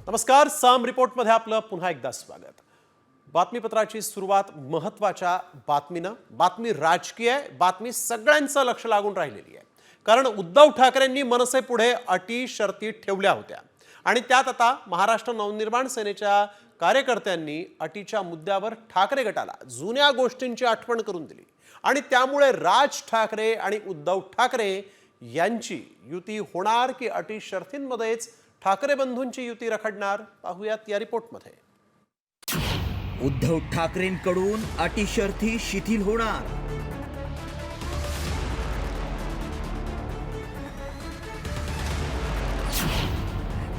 नमस्कार, साम रिपोर्टमध्ये आपलं पुन्हा एकदा स्वागत। बातमीपत्राची सुरुवात महत्त्वाच्या बातमीनं। बातमी राजकीय आहे, बातमी सगळ्यांचं लक्ष लागून राहिलेली आहे। कारण उद्धव ठाकरेंनी मनसेपुढे अटी शर्ती ठेवल्या होत्या आणि त्यात आता महाराष्ट्र नवनिर्माण सेनेच्या कार्यकर्त्यांनी अटीच्या मुद्द्यावर ठाकरे गटाला जुन्या गोष्टींची आठवण करून दिली आणि त्यामुळे राज ठाकरे आणि उद्धव ठाकरे यांची युती होणार की अटी शर्तींमध्येच ठाकरे बंधूंची युती रखडणार, पाहूयात या रिपोर्टमध्ये। उद्धव ठाकरेंकडून अटी शर्ती शिथिल होणार।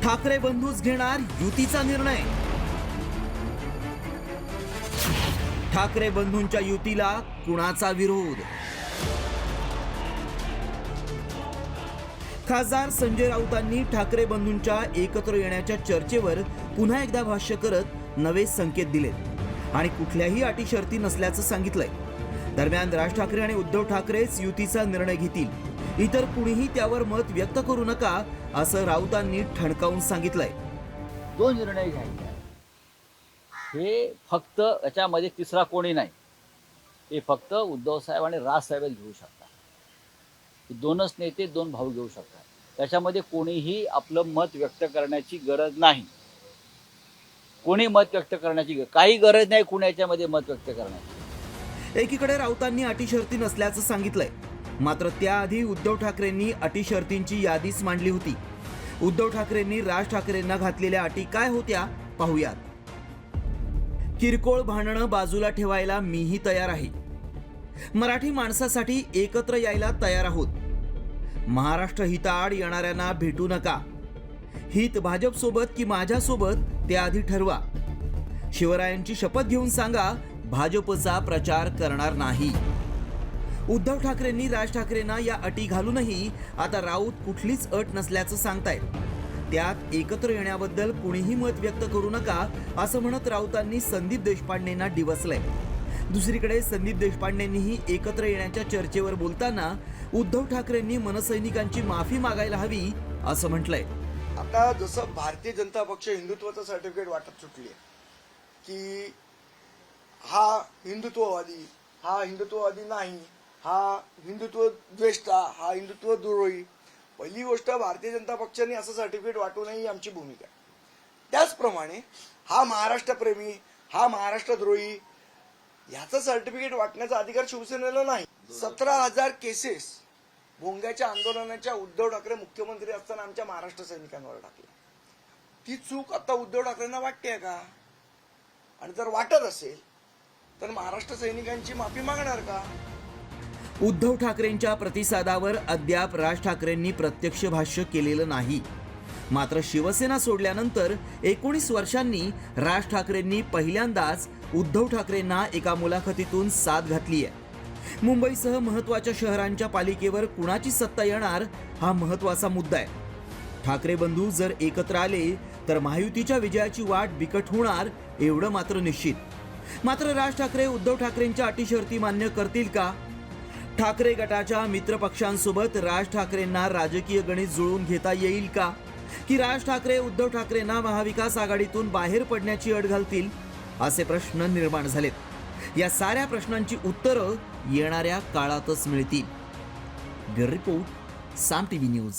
ठाकरे बंधूच घेणार युतीचा निर्णय। ठाकरे बंधूंच्या युतीला कुणाचा विरोध? खासदार संजय राऊतांनी ठाकरे बंधूंच्या एकत्र येण्याच्या चर्चेवर पुन्हा एकदा भाष्य करत नवे संकेत दिलेत आणि कुठल्याही अटी शर्ती नसल्याचं सांगितलंय। दरम्यान राज ठाकरे आणि उद्धव ठाकरेच युतीचा निर्णय घेतील, इतर कुणीही त्यावर मत व्यक्त करू नका असं राऊतांनी ठणकावून सांगितलंय। जो निर्णय घ्यायचा हे फक्त याच्यामध्ये तिसरा कोणी नाही, हे फक्त उद्धव साहेब आणि राज साहेबच घेऊ शकतात। दोनच नेते, दोन भाऊ घेऊ शकतात। त्याच्यामध्ये कोणीही आपलं मत व्यक्त करण्याची गरज नाही। कोणी मत व्यक्त करण्याची काही गरज नाही कुणाच्यामध्ये मत व्यक्त करण्याची। एकीकडे राऊतांनी अटी शर्ती नसल्याचं सांगितलंय, मात्र त्याआधी उद्धव ठाकरेंनी अटी शर्तींची यादीच मांडली होती। उद्धव ठाकरेंनी राज ठाकरेंना घातलेल्या अटी काय होत्या पाहूयात। किरकोळ भांडणं बाजूला ठेवायला मीही तयार आहे। मराठी माणसासाठी एकत्र यायला तयार आहोत। महाराष्ट्र हिताआड येणाऱ्यांना भेटू नका। हित भाजप सोबत की माझ्या सोबत ते आधी ठरवा। शिवरायांची शपथ घेऊन सांगा भाजपचा प्रचार करणार नाही। उद्धव ठाकरेंनी राज ठाकरेंना या अटी घालूनही आता राऊत कुठलीच अट नसल्याचं सांगतायत। त्यात एकत्र येण्याबद्दल कुणीही मत व्यक्त करू नका असं म्हणत राऊतांनी संदीप देशपांडेंना डिवचलंय। दुसरीकडे संदीप देशपांडेंनीही एकत्र येण्याच्या चर्चेवर बोलताना उद्धव ठाकरेंनी मनसैनिकांची माफी मागायला हवी असं म्हटलंय। आता जसं भारतीय जनता पक्ष हिंदुत्वाचं सर्टिफिकेट वाटत सुटली की हा हिंदुत्ववादी नाही, हा हिंदुत्व द्वेष्टा, हा हिंदुत्व द्रोही। पहिली गोष्ट, भारतीय जनता पक्षाने असं सर्टिफिकेट वाटू नये ही आमची भूमिका आहे। त्याचप्रमाणे हा महाराष्ट्रप्रेमी, हा महाराष्ट्रद्रोही याचं सर्टिफिकेट वाटण्याचा अधिकार शिवसेनेला नाही। 17,000 केसेस भोंग्याच्या आंदोलनाच्या उद्धव ठाकरे मुख्यमंत्री असताना आमच्या महाराष्ट्र सैनिकांवर टाकली। ती चूक आता उद्धव ठाकरेंना वाटते का? आणि जर वाटत असेल तर महाराष्ट्र सैनिकांची माफी मागणार का? उद्धव ठाकरेंच्या प्रतिसादावर अद्याप राज ठाकरेंनी प्रत्यक्ष भाष्य केलेलं नाही। मात्र शिवसेना सोडल्यानंतर 19 वर्षांनी राज ठाकरेंनी पहिल्यांदाच उद्धव ठाकरेंना एका मुलाखतीतून साथ घातली आहे। मुंबईसह महत्त्वाच्या शहरांच्या पालिकेवर कुणाची सत्ता येणार हा महत्त्वाचा मुद्दा आहे। ठाकरे बंधू जर एकत्र आले तर महायुतीच्या विजयाची वाट बिकट होणार एवढं मात्र निश्चित। मात्र राज ठाकरे उद्धव ठाकरेंच्या अटी शर्ती मान्य करतील का? ठाकरे गटाच्या मित्रपक्षांसोबत राज ठाकरेंना राजकीय गणित जुळवून घेता येईल का? की राज ठाकरे उद्धव ठाकरेंना महाविकास आघाडीतून बाहेर पडण्याची अट घालतील असे प्रश्न निर्माण झालेत। या साऱ्या प्रश्नांची उत्तरं येणाऱ्या काळातच मिळतील। ब्युरो रिपोर्ट, साम टीव्ही न्यूज।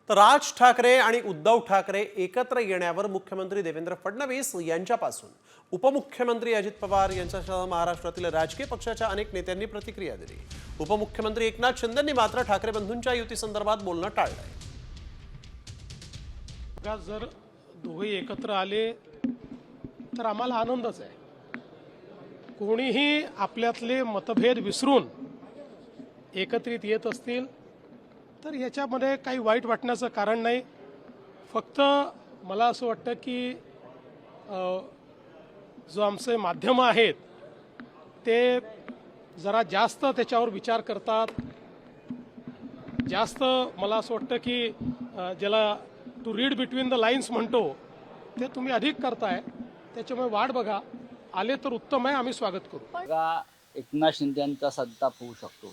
तर राज ठाकरे आणि उद्धव ठाकरे एकत्र येण्यावर मुख्यमंत्री देवेंद्र फडणवीस यांच्यापासून उपमुख्यमंत्री अजित पवार यांच्यासह महाराष्ट्रातील राजकीय पक्षाच्या अनेक नेत्यांनी प्रतिक्रिया दिली। उपमुख्यमंत्री एकनाथ शिंदेंनी मात्र ठाकरे बंधूंच्या युती संदर्भात बोलणं टाळलंय। जर दोघे एकत्र आले तर आम्हाला आनंदच आहे। कोणीही आपल्यातले मतभेद विसरून एकत्रित येत असतील तर याच्यामध्ये काही वाईट वाटण्याचं कारण नाही। फक्त मला असं वाटतं की जो आमचे माध्यम आहेत ते जरा जास्त त्याच्यावर विचार करतात। जास्त मला असं वाटतं की ज्याला to read between the lines म्हणतो ते तुम्ही अधिक करताय, त्याच्यामुळे वाट बघा। आले तर उत्तम आहे, आम्ही स्वागत करू। एकनाथ शिंदे यांचा संताप होऊ शकतो।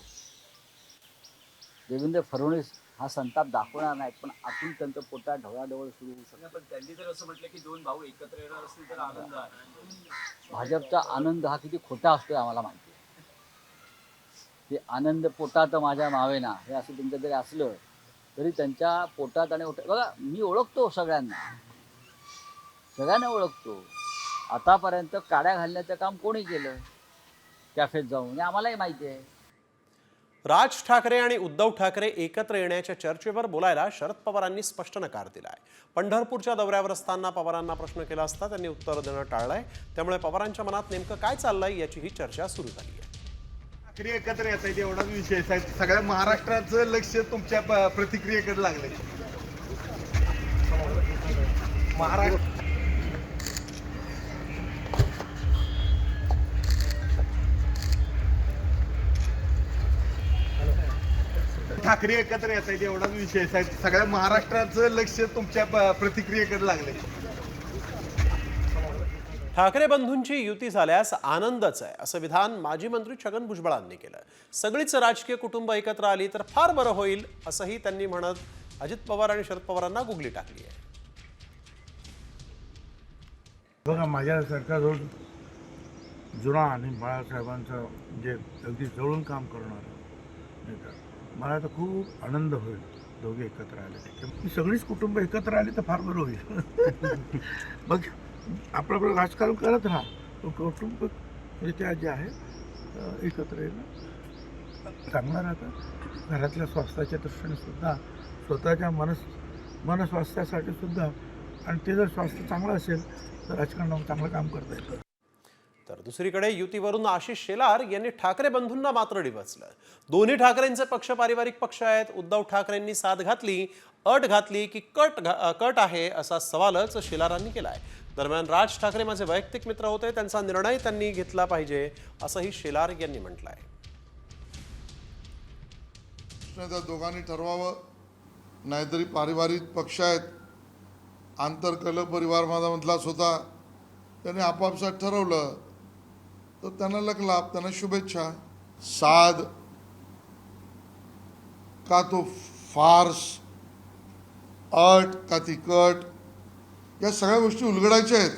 देवेंद्र फडणवीस हा संताप दाखवणार नाही, पण आतून त्यांचं पोटात ढवळाढवळ सुरू होऊ शकते. पण त्यांनी तर असं म्हटलं की दोन भाऊ एकत्र येणार असतील तर आनंद आहे. भाजपचा आनंद हा किती खोटा असतोय आम्हाला माहिती आहे. ते आनंद पोटात माझ्या मावेना हे असं तुमचं जरी असलं तरी त्यांच्या पोटात आणि बघा, मी ओळखतो सगळ्यांना ओळखतो. आतापर्यंत काड्या घालण्याचं काम कोणी केलं कॅफेत जाऊन, हे आम्हालाही माहिती आहे. राज ठाकरे आणि उद्धव ठाकरे एकत्र येण्याच्या चर्चेवर बोलायला शरद पवारांनी स्पष्ट नकार दिलाय. पंढरपूरच्या दौऱ्यावर असताना पवारांना प्रश्न केला असता त्यांनी उत्तर देणं टाळलंय. त्यामुळे पवारांच्या मनात नेमकं काय चाललंय याची ही चर्चा सुरू झाली आहे. ठाकरे एकत्र येत आहेत एवढाच विषय आहे. सगळ्या महाराष्ट्राचं लक्ष तुमच्या प्रतिक्रियेकडे लागले. महाराष्ट्र ठाकरे एकत्र येत आहेत एवढाच विषय आहे. सगळ्या महाराष्ट्राचं लक्ष तुमच्या प्रतिक्रियेकडे लागले. ठाकरे बंधूंची युती झाल्यास आनंदच आहे असं विधान माजी मंत्री छगन भुजबळांनी केलं. सगळीच राजकीय कुटुंब एकत्र आली तर फार बरं होईल असंही त्यांनी म्हणत अजित पवार आणि शरद पवारांना गुगली टाकली आहे. बघा, माझ्यासारखा जुना आणि बाळासाहेबांचं जे अगदी जवळून काम करणारं नेता, मला तर खूप आनंद होईल दोघे एकत्र आले. ही सगळीच कुटुंब एकत्र आली तर फार बरं होईल. मग आपलं राजकारण करत राहा, कुटुंब त्या जे आहे एकत्र येणं चांगलं राहतं. घरातल्या स्वास्थ्याच्या दृष्टीने सुद्धा, स्वतःच्या मनस्वास्थ्यासाठी सुद्धा, आणि ते जर स्वास्थ्य चांगलं असेल तर राजकारणावर चांगलं काम करता येतं. तर दुसरीकडे युतीवरून आशिष शेलार यांनी ठाकरे बंधूंना मात्र डिवचलं. दोन्ही ठाकरेंचे पक्ष पारिवारिक पक्ष आहेत. उद्धव ठाकरेंनी साथ घातली, अट घातली की कट आहे असा सवालच शेलारांनी केलाय. दरम्यान राज ठाकरे माझे वैयक्तिक मित्र होते, त्यांचा निर्णय त्यांनी घेतला पाहिजे असंही शेलार यांनी म्हटलंय. त्या दोघांनी ठरवावं, नाहीतरी पारिवारिक पक्ष आहेत, आंतरकल परिवार माझा मधलाच होता, त्याने आपापसात ठरवलं तर त्यांना लक लाभ, त्यांना शुभेच्छा. साध का तो फार्स, अट का ती कट, या सगळ्या गोष्टी उलगडायच्या आहेत.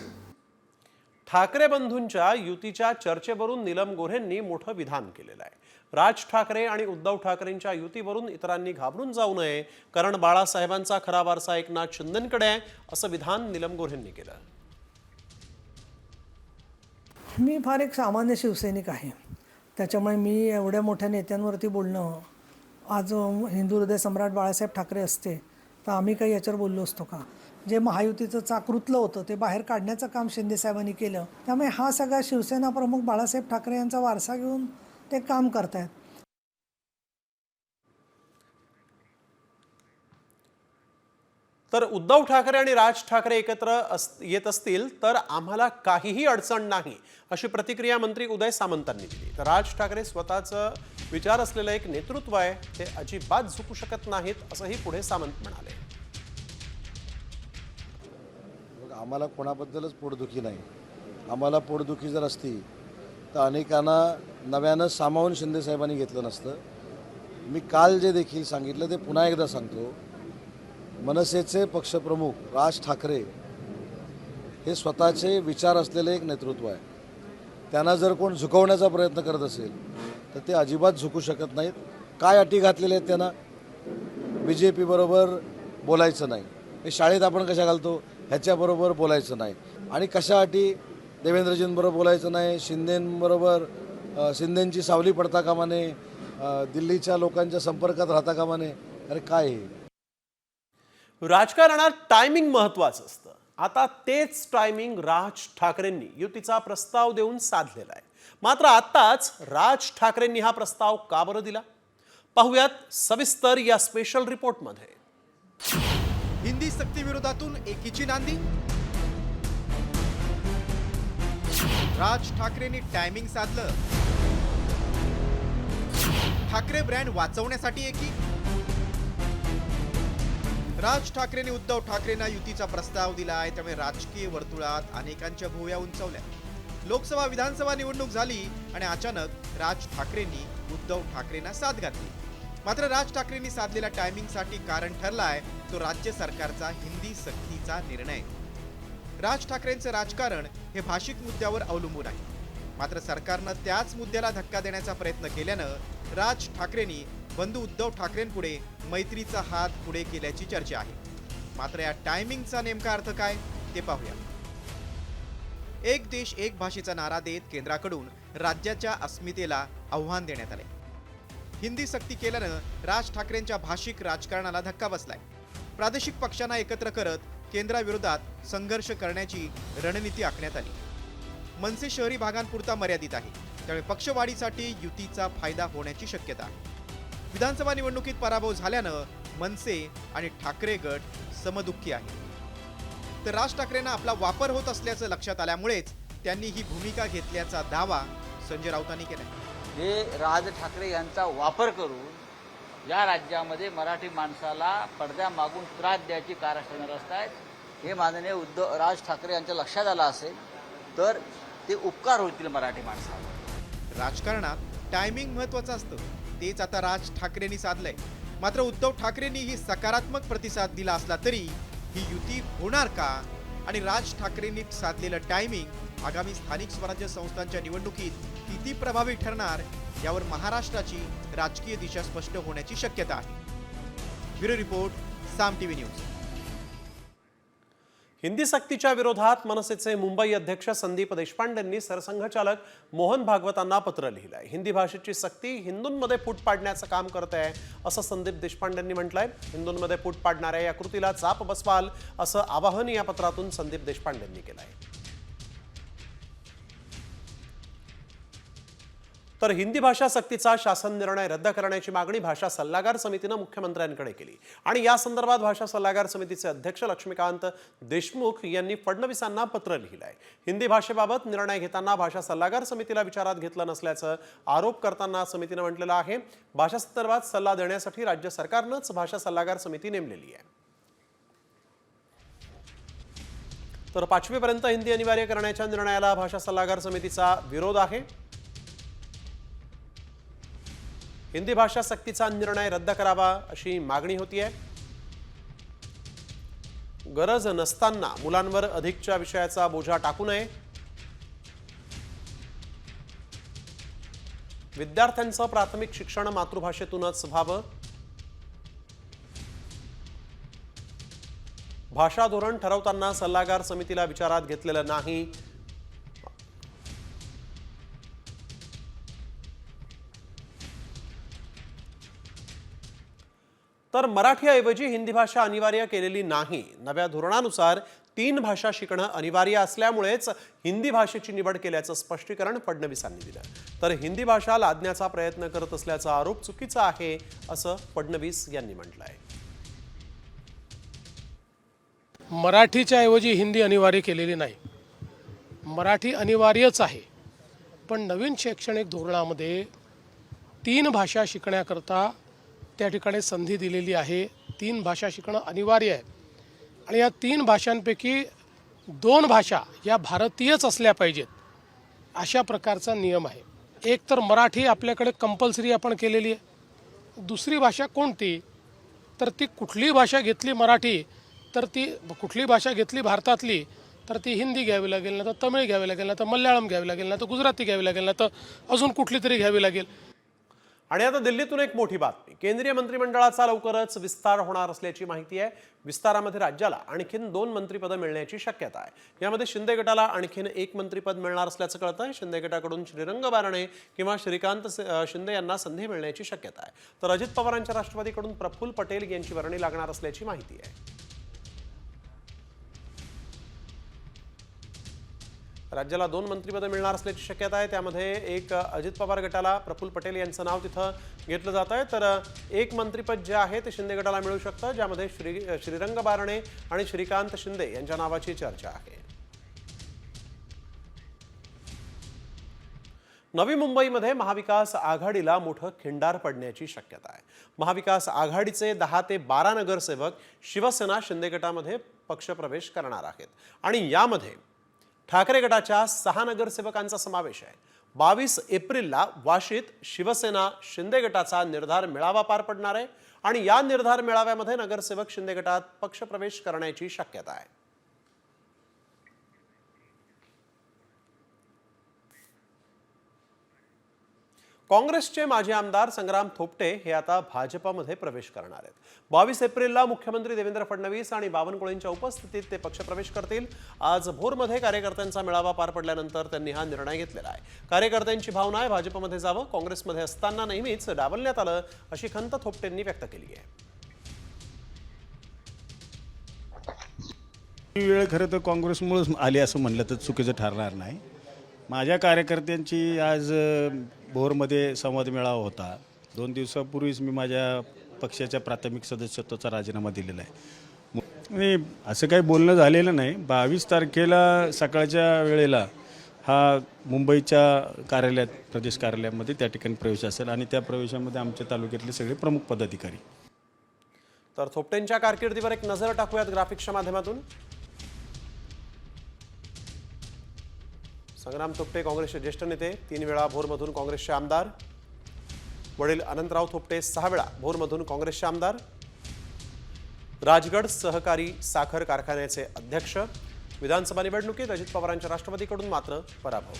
ठाकरे बंधूंच्या युतीच्या चर्चेवरून नीलम गोऱ्हेंनी मोठं विधान केलेलं आहे. राज ठाकरे आणि उद्धव ठाकरेंच्या युतीवरून इतरांनी घाबरून जाऊ नये, कारण बाळासाहेबांचा खरा वारसा एकनाथ शिंदेंकडे आहे असं विधान नीलम गोऱ्हेंनी केलं. मी फार एक सामान्य शिवसैनिक आहे, त्याच्यामुळे मी एवढ्या मोठ्या नेत्यांवरती बोलणं, आज हिंदू हृदय सम्राट बाळासाहेब ठाकरे असते तर आम्ही काही याच्यावर बोललो असतो का? जे महायुतीचं चाकृतलं होतं ते बाहेर काढण्याचं काम शिंदेसाहेबांनी केलं. त्यामुळे हा सगळा शिवसेना प्रमुख बाळासाहेब ठाकरे यांचा वारसा घेऊन ते काम करतायत. तर उद्धव ठाकरे आणि राज ठाकरे एकत्र येत असतील तर आम्हाला काहीही अडचण नाही अशी प्रतिक्रिया मंत्री उदय सामंतांनी दिली. तर राज ठाकरे स्वतःचं विचार असलेलं एक नेतृत्व आहे, ते अजिबात झुकू शकत नाहीत असंही पुढे सामंत म्हणाले. आम्हाला कोणाबद्दलच पोटदुखी नाही. आम्हाला पोटदुखी जर असती तर अनेकांना नव्यानं सामावून शिंदेसाहेबांनी घेतलं नसतं. मी काल जे देखील सांगितलं ते पुन्हा एकदा सांगतो. मनसेचे पक्षप्रमुख राज ठाकरे हे स्वतःचे विचार असलेले एक नेतृत्व आहे. त्यांना जर कोण झुकवण्याचा प्रयत्न करत असेल तर ते अजिबात झुकू शकत नाहीत. काय अटी घातलेल्या आहेत त्यांना? BJP बरोबर बोलायचं नाही, हे शाळेत आपण कशा घालतो ह्याच्याबरोबर बोलायचं नाही, आणि कशा अटी? देवेंद्रजींबरोबर बोलायचं नाही, शिंदेंबरोबर शिंदेंची सावली पडता कामा नये, दिल्लीच्या लोकांच्या संपर्कात राहता कामा नये. अरे काय हे? राजकारणात टायमिंग महत्वाचं असतं. आता तेच टायमिंग राज ठाकरेंनी युतीचा प्रस्ताव देऊन साधलेला आहे. मात्र आत्ताच राज ठाकरेंनी हा प्रस्ताव का बरं दिला? पाहुयात सविस्तर या स्पेशल रिपोर्टमध्ये. हिंदी सक्ती विरोधातून एकीची नांदी. राज ठाकरेंनी टायमिंग साधलं. ठाकरे ब्रँड वाचवण्यासाठी एकी. राज ठाकरेंनी उद्धव ठाकरेंना युतीचा प्रस्ताव दिला आहे, त्यामुळे राजकीय वर्तुळात अनेकांच्या भुवया उंचावल्या. लोकसभा विधानसभा निवडणूक झाली आणि अचानक राज ठाकरेंनी उद्धव ठाकरेंना साथ घातली. मात्र राज ठाकरेंनी साधलेल्या टायमिंगसाठी कारण ठरलाय तो राज्य सरकारचा हिंदी सक्तीचा निर्णय. राज ठाकरेंचं राजकारण हे भाषिक मुद्द्यावर अवलंबून आहे. मात्र सरकारनं त्याच मुद्द्याला धक्का देण्याचा प्रयत्न केल्यानं राज ठाकरेंनी बंधू उद्धव ठाकरेंपुढे मैत्रीचा हात पुढे केल्याची चर्चा आहे. मात्र या टायमिंगचा नेमका अर्थ काय ते पाहूया. एक देश एक भाषेचा नारा देत केंद्राकडून राज्याच्या अस्मितेला आव्हान देण्यात आले. हिंदी सक्ती केल्यानं राज ठाकरेंच्या भाषिक राजकारणाला धक्का बसलाय. प्रादेशिक पक्षांना एकत्र करत केंद्राविरोधात संघर्ष करण्याची रणनीती आखण्यात आली. मनसे शहरी भागांपुरता मर्यादित आहे, त्यामुळे पक्षवाढीसाठी युतीचा फायदा होण्याची शक्यता आहे. विधानसभा निवडणुकीत पराभव झाल्यानं मनसे आणि ठाकरे गट समदुःखी आहे. तर राज ठाकरेंना आपला वापर होत असल्याचं लक्षात आल्यामुळेच त्यांनी ही भूमिका घेतल्याचा दावा संजय राऊतांनी केलाय. हे राज ठाकरे यांचा वापर करून या राज्यामध्ये मराठी माणसाला पडद्यामागून त्रास द्यायची कारस्थानं रचतायत. हे माननीय राज ठाकरे यांच्या लक्षात आलं असेल तर ते उपकार होतील मराठी माणसाला. राजकारणात टायमिंग महत्वाचं असतं, तेच आता राज ठाकरेंनी साधलंय. मात्र उद्धव ठाकरेंनी ही सकारात्मक प्रतिसाद दिला असला तरी ही युती होणार का आणि राज ठाकरेंनी साधलेलं टायमिंग आगामी स्थानिक स्वराज्य संस्थांच्या निवडणुकीत किती प्रभावी ठरणार यावर महाराष्ट्राची राजकीय दिशा स्पष्ट होण्याची शक्यता आहे. ब्युरो रिपोर्ट, साम टीव्ही न्यूज. हिंदी सक्तीच्या विरोधात मनसेचे मुंबई अध्यक्ष संदीप देशपांडेंनी सरसंघचालक मोहन भागवतांना पत्र लिहिलंय. हिंदी भाषेची सक्ती हिंदूंमध्ये फूट पाडण्याचं काम करत आहे असं संदीप देशपांडेंनी म्हटलंय. हिंदूंमध्ये फूट पाडणाऱ्या या कृतीला चाप बसवाल असं आवाहन या पत्रातून संदीप देशपांडेंनी केलंय. तर हिंदी भाषा सक्तीचा शासन निर्णय रद्द करण्याची मागणी भाषा सल्लागार समितीनं मुख्यमंत्र्यांकडे केली आणि या संदर्भात भाषा सल्लागार समितीचे अध्यक्ष लक्ष्मीकांत देशमुख यांनी फडणवीसांना पत्र लिहिलंय. हिंदी भाषेबाबत निर्णय घेताना भाषा सल्लागार समितीला विचारात घेतलं नसल्याचं आरोप करताना समितीनं म्हटलेलं आहे. भाषा संदर्भात सल्ला देण्यासाठी राज्य सरकारनंच भाषा सल्लागार समिती नेमलेली आहे. तर 5वी पर्यंत हिंदी अनिवार्य करण्याच्या निर्णयाला भाषा सल्लागार समितीचा विरोध आहे. हिंदी भाषा सक्तीचा निर्णय रद्द करावा अशी मागणी होतीये. गरज नसताना मुलांवर अधिकच्या विषयाचा बोजा टाकू नये. विद्यार्थ्यांचं प्राथमिक शिक्षण मातृभाषेतूनच व्हावं. भाषा धोरण ठरवताना सल्लागार समितीला विचारात घेतलेलं नाही. तर मराठीऐवजी हिंदी भाषा अनिवार्य केलेली नाही. नव्या धोरणानुसार 3 भाषा शिकणं अनिवार्य असल्यामुळेच हिंदी भाषेची निवड केल्याचं स्पष्टीकरण फडणवीसांनी दिलं. तर हिंदी भाषा लादण्याचा प्रयत्न करत असल्याचा आरोप चुकीचा आहे असं फडणवीस यांनी म्हटलंय. मराठीच्या ऐवजी हिंदी अनिवार्य केलेली नाही. मराठी अनिवार्यच आहे, पण नवीन शैक्षणिक धोरणामध्ये 3 भाषा शिकण्याकरता त्या ठिकाणी संधी दिलेली आहे. 3 भाषा शिकणं अनिवार्य आहे आणि या 3 भाषांपैकी 2 भाषा या भारतीयच असल्या पाहिजेत अशा प्रकारचा नियम आहे. एक तर मराठी आपल्याकडे कंपल्सरी आपण केलेली आहे. दुसरी भाषा कोणती, तर ती कुठली भाषा घेतली मराठी, तर ती कुठली भाषा घेतली भारतातली, तर ती हिंदी घ्यावी लागेल, ना तर तमिळ घ्यावी लागेल, ना तर मल्याळम घ्यावी लागेल, ना तर गुजराती घ्यावी लागेल, ना तर अजून कुठली तरी घ्यावी लागेल. आणि आता दिल्लीतून एक मोठी बातमी. केंद्रीय मंत्रिमंडळाचा लवकरच विस्तार होणार असल्याची माहिती आहे. विस्तारामध्ये राज्याला आणखीन 2 मंत्रिपदं मिळण्याची शक्यता आहे. यामध्ये शिंदे गटाला आणखीन 1 मंत्रिपद मिळणार असल्याचं कळतंय. शिंदे गटाकडून श्रीरंग बारणे किंवा श्रीकांत शिंदे यांना संधी मिळण्याची शक्यता आहे. तर अजित पवारांच्या राष्ट्रवादीकडून प्रफुल्ल पटेल यांची वर्णी लागणार असल्याची माहिती आहे. राज्याला 2 मंत्रिपदं मिळणार असल्याची शक्यता आहे. त्यामध्ये एक अजित पवार गटाला प्रफुल्ल पटेल यांचं नाव तिथं घेतलं जात आहे. तर 1 मंत्रिपद जे आहे ते शिंदे गटाला मिळू शकतं, ज्यामध्ये श्रीरंग बारणे आणि श्रीकांत शिंदे यांच्या नावाची चर्चा आहे. नवी मुंबईमध्ये महाविकास आघाडीला मोठं खिंडार पडण्याची शक्यता आहे. महाविकास आघाडीचे 10 ते 12 नगरसेवक शिवसेना शिंदे गटामध्ये पक्षप्रवेश करणार आहेत आणि यामध्ये ठाकरे गटाच्या 6 नगरसेवकांचा समावेश आहे. 22 एप्रिलला वाशीत शिवसेना शिंदे गटाचा निर्धार मेळावा पार पडणार आहे आणि या निर्धार मेळाव्यामध्ये नगरसेवक शिंदे गटात पक्षप्रवेश करण्याची शक्यता आहे. काँग्रेसचे माजी आमदार संग्राम थोपटे हे आता भाजपमध्ये प्रवेश करणार आहेत. 22 एप्रिलला मुख्यमंत्री देवेंद्र फडणवीस आणि बावनकुळेंच्या उपस्थितीत ते पक्षप्रवेश करतील. आज भोरमध्ये कार्यकर्त्यांचा मेळावा पार पडल्यानंतर त्यांनी हा निर्णय घेतलेला आहे. कार्यकर्त्यांची भावना आहे भाजपमध्ये जावं, काँग्रेसमध्ये असताना नेहमीच डावलण्यात आलं अशी खंत थोपटेंनी व्यक्त केली आहे. ही वेळ खरं तर काँग्रेसमुळेच आली असं म्हणलं तर चुकीचं ठरणार नाही. माझ्या कार्यकर्त्यांची आज भोरमध्ये संवाद मेळावा होता. 2 दिवसापूर्वीच मी माझ्या पक्षाच्या प्राथमिक सदस्यत्वाचा राजीनामा दिलेला आहे. आणि असं काही बोलणं झालेलं नाही. 22 तारखेला सकाळच्या वेळेला हा मुंबईच्या कार्यालयात प्रदेश कार्यालयामध्ये त्या ठिकाणी प्रवेश असेल आणि त्या प्रवेशामध्ये आमच्या तालुक्यातले सगळे प्रमुख पदाधिकारी. तर थोपटेंच्या कारकिर्दीवर एक नजर टाकूयात ग्राफिक्सच्या माध्यमातून. संग्राम थोपटे काँग्रेसचे ज्येष्ठ नेते, 3 वेळा भोरमधून काँग्रेसचे आमदार. वडील अनंतराव थोपटे 6 वेळा भोरमधून काँग्रेसचे आमदार. राजगड सहकारी साखर कारखान्याचे अध्यक्ष. विधानसभा निवडणुकीत अजित पवारांच्या राष्ट्रवादीकडून मात्र पराभव.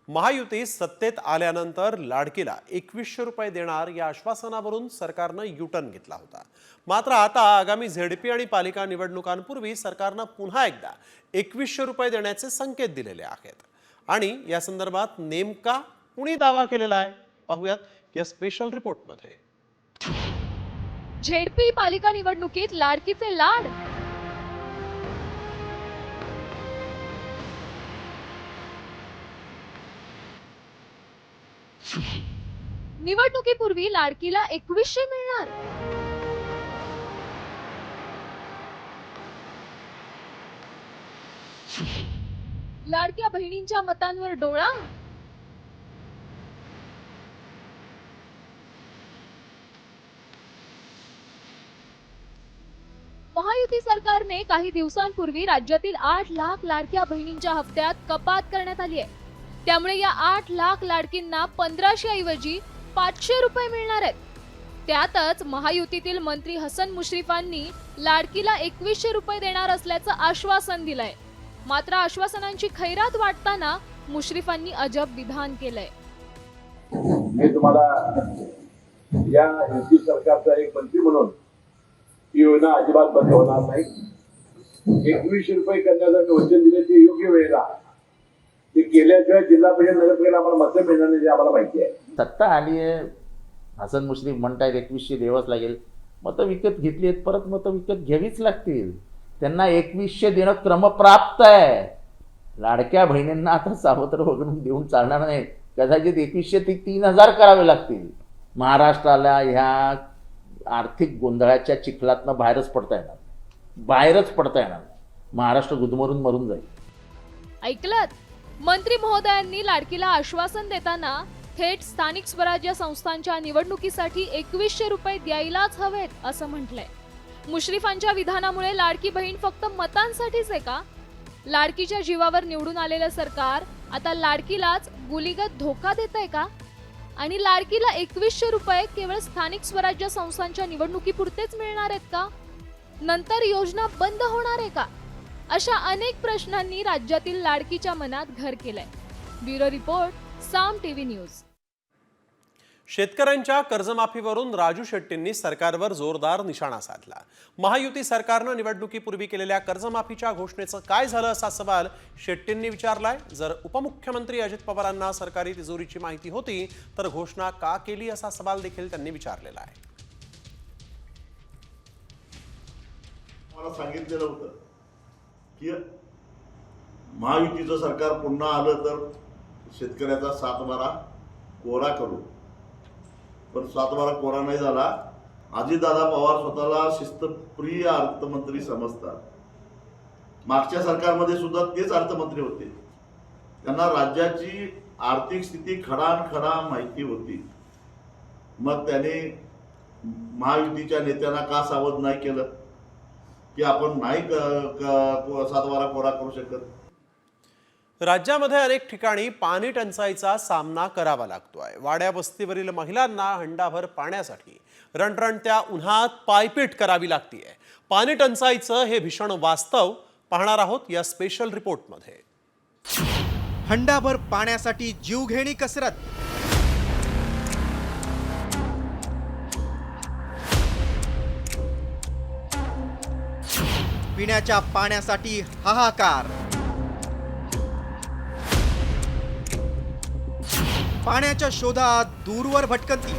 महायुती सत्तेत आल्यानंतर लाडकीला 2100 रुपये देणार या आश्वासनावरून सरकारनं युटर्न घेतला होता. मात्र आता आगामी झेडपी आणि पालिका निवडणुकांपूर्वी सरकारनं पुन्हा एकदा 2100 रुपये देण्याचे संकेत दिलेले आहेत. आणि या संदर्भात नेमका कुणी दावा केलेला आहे पाहूयात या स्पेशल रिपोर्टमध्ये. झेडपी पालिका निवडणुकीत लाडकीचे लाड. निवडणुकीपूर्वी लाडकीला 2100 मिळणार. लाडक्या बहिणींच्या मतांवर डोळा. महायुती सरकारने काही दिवसांपूर्वी राज्यातील 8 लाख लाडक्या बहिणींच्या हप्त्यात कपात करण्यात आली आहे. त्यामुळे या 8 लाख लाडकींना 1500 ऐवजी 500 रुपये मिळणार आहेत. त्यातच महायुतीतील मंत्री हसन मुश्रीफांनी लाडकीला 2100 रुपये देणार असल्याचं आश्वासन दिलंय. मात्र आश्वासनांची खैरात वाटताना मुश्रीफांनी अजब विधान केलंय. मी तुम्हाला या युती सरकारचा एक मंत्री म्हणून ही योजना अजिबात बंद होणार नाही. 2100 रुपये करण्याचं मी वचन दिले ते योग्य वेळेला ते केल्याशिवाय जिल्हा परिषद नगरपालिकेला आम्हाला मतं मिळणार नाही, हे आम्हाला माहिती आहे. सत्ता आली आहे, हसन मुश्रीफ म्हणतायत 2100 द्यावंच लागेल. मतं विकत घेतली आहेत, परत मतं विकत घ्यावीच लागतील. त्यांना 2100 देणं क्रमप्राप्त आहे. लाडक्या बहिणींना आता सावत्र वगळून देऊन चालणार नाही. कदाचित 2100 ते 3000 करावे लागतील. महाराष्ट्राला ह्या आर्थिक गोंधळाच्या चिखलातनं बाहेरच पडता येणार. महाराष्ट्र गुदमरून मरून जाईल. ऐकलत? मंत्री महोदयांनी लाडकीला आश्वासन देताना थेट स्थानिक स्वराज्य संस्थांच्या निवडणुकीसाठी 2100 रुपये द्यायलाच हवेत असं म्हटलंय. मुश्रीफांच्या विधानामुळे लाडकी बहीण फक्त मतांसाठीच आहे का? लाडकीच्या जीवावर निवडून आलेलं सरकार आता लाडकीलाच गुलीगत धोका देतंय का? आणि लाडकीला 2100 रुपये केवळ स्थानिक स्वराज्य संस्थांच्या निवडणुकीपुरतेच मिळणार आहेत का? नंतर योजना बंद होणार आहे का? अशा अनेक प्रश्नांनी राज्यातील लाडकीच्या मनात घर केलंय. ब्युरो रिपोर्ट, साम टीव्ही न्यूज. शेतकऱ्यांच्या कर्जमाफीवरून राजू शेट्टींनी सरकारवर जोरदार निशाणा साधला. महायुती सरकारनं निवडणुकीपूर्वी केलेल्या कर्जमाफीच्या घोषणेचं काय झालं असा सवाल शेट्टींनी विचारलाय. जर उपमुख्यमंत्री अजित पवारांना सरकारी तिजोरीची माहिती होती तर घोषणा का केली असा सवाल देखील त्यांनी विचारलेला आहे. मला सांगितलेलं होतं की महायुतीचं सरकार पुन्हा आलं तर शेतकऱ्याचा 7/12 कोरा करू. पण 7/12 कोरा नाही झाला. अजितदादा पवार स्वतःला शिस्तप्रिय अर्थमंत्री समजतात. मागच्या सरकारमध्ये सुद्धा तेच अर्थमंत्री होते. त्यांना राज्याची आर्थिक स्थिती खडानखडा माहिती होती. मग त्याने महायुतीच्या नेत्यांना का सावध नाही केलं की आपण नाही सातबारा कोरा करू शकत. राज्यामध्ये अनेक ठिकाणी पाणी टंचाईचा सामना करावा लागतोय. वाड्या वस्तीवरील महिलांना हंडाभर पाण्यासाठी रणरणत्या उन्हात पायपीट करावी लागतीये. पाणी टंचाईचं हे भीषण वास्तव पाहणार आहोत या स्पेशल रिपोर्टमध्ये. हंडाभर पाण्यासाठी जीवघेणी कसरत. पिण्याच्या पाण्यासाठी हाहाकार. पाण्याच्या शोधात दूरवर भटकंती.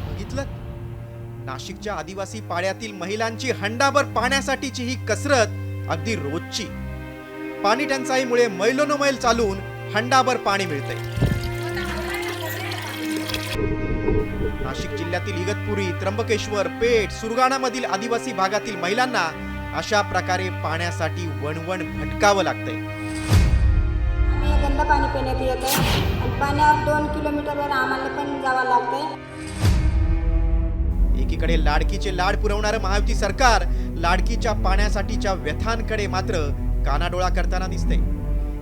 बघितलं, नाशिकच्या आदिवासी पाड्यातील महिलांची हंडाभर पाण्यासाठीची ही कसरत अगदी रोजची. पाणी टंचाईमुळे मैलोनमैल चालून हंडाभर पाणी मिळतंय. नाशिक जिल्ह्यातील इगतपुरी, त्र्यंबकेश्वर, पेठ, सुरगाणामधील आदिवासी भागातील महिलांना अशा प्रकारे पाण्यासाठी वणवण भटकावं लागतंय. गंदा पाणी पिण्यात येतं आणि पाण्यावर 2 किलोमीटरवर आम्हाला पण जावं लागतंय. एकीकडे लाडकीचे लाड पुरवणारं महायुती सरकार लाडकीच्या पाण्यासाठीच्या व्यथांकडे मात्र कानाडोळा करताना दिसतंय.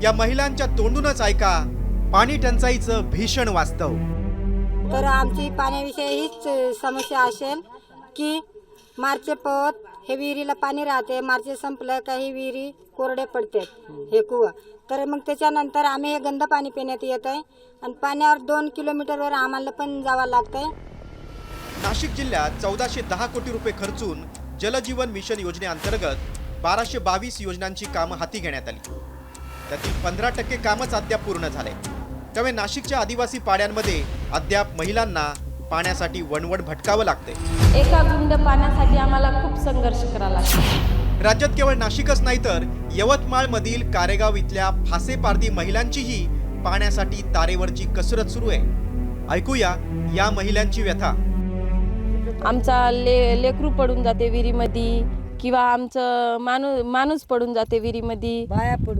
या महिलांच्या तोंडूनच ऐका पाणी टंचाईचं भीषण वास्तव. तर आमची पाण्याविषयी हीच समस्या असेल की मार्च पवत हे विहिरीला पाणी राहते, मार्च संपलं का ही विहिरी कोरडे पडतात हे कुवा. तर मग त्याच्यानंतर आम्ही हे गंद पाणी पिण्यात येत आहे आणि पाण्यावर 2 किलोमीटरवर आम्हाला पण जावं लागतंय. नाशिक जिल्ह्यात 1410 कोटी रुपये खर्चून जलजीवन मिशन योजनेअंतर्गत 1222 योजनांची कामं हाती घेण्यात आली. त्यातील 15% कामच अद्याप पूर्ण झाले. त्यामुळे नाशिकच्या आदिवासी पाड्यांमध्ये अद्याप महिलांना पाण्यासाठी वणवण भटकावं लागतंय. एका गुंड पाण्यासाठी आम्हाला खूप संघर्ष करावा लागतो. राज्यात केवळ नाशिकच नाही तर यवतमाळ मधील कारेगाव इथल्या फासे पारधी महिलांचीही पाण्यासाठी तारेवरची कसरत सुरू आहे. ऐकूया या महिलांची व्यथा. आमचा लेकरू पडून जाते विहिरीमध्ये किंवा आमचं माणूस पडून जाते विहिरीमध्ये,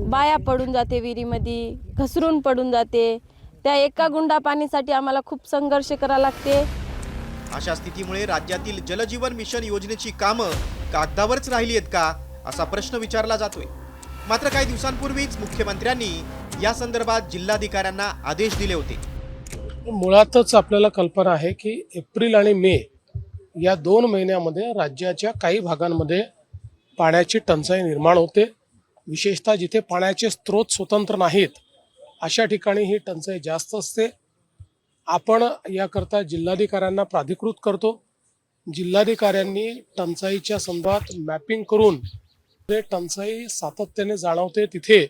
बाया पडून जाते विहिरीमध्ये, घसरून पडून जाते. त्या एका गुंडा पाणीसाठी आम्हाला खूप संघर्ष करावा लागते. अशा स्थितीमुळे राज्यातील जलजीवन मिशन योजनेची कामं कागदावरच राहिली आहेत का असा प्रश्न विचारला जातोय. मात्र काही दिवसांपूर्वीच मुख्यमंत्र्यांनी या संदर्भात जिल्हाधिकाऱ्यांना आदेश दिले होते. मुळातच आपल्याला कल्पना आहे की एप्रिल आणि मे या 2 महिन्यामध्ये राज्याच्या काही भागांमध्ये पाण्याची टंचाई निर्माण होते. विशेषतः जिथे पाण्याचे स्रोत स्वतंत्र नाहीत अशा ठिकाणी ही टंचाई जास्त असते. आपण याकरता जिल्हाधिकाऱ्यांना प्राधिकृत करतो. जिल्हाधिकाऱ्यांनी टंचाईच्या संदर्भात मॅपिंग करून जे टंचाई सातत्याने जाणवते तिथे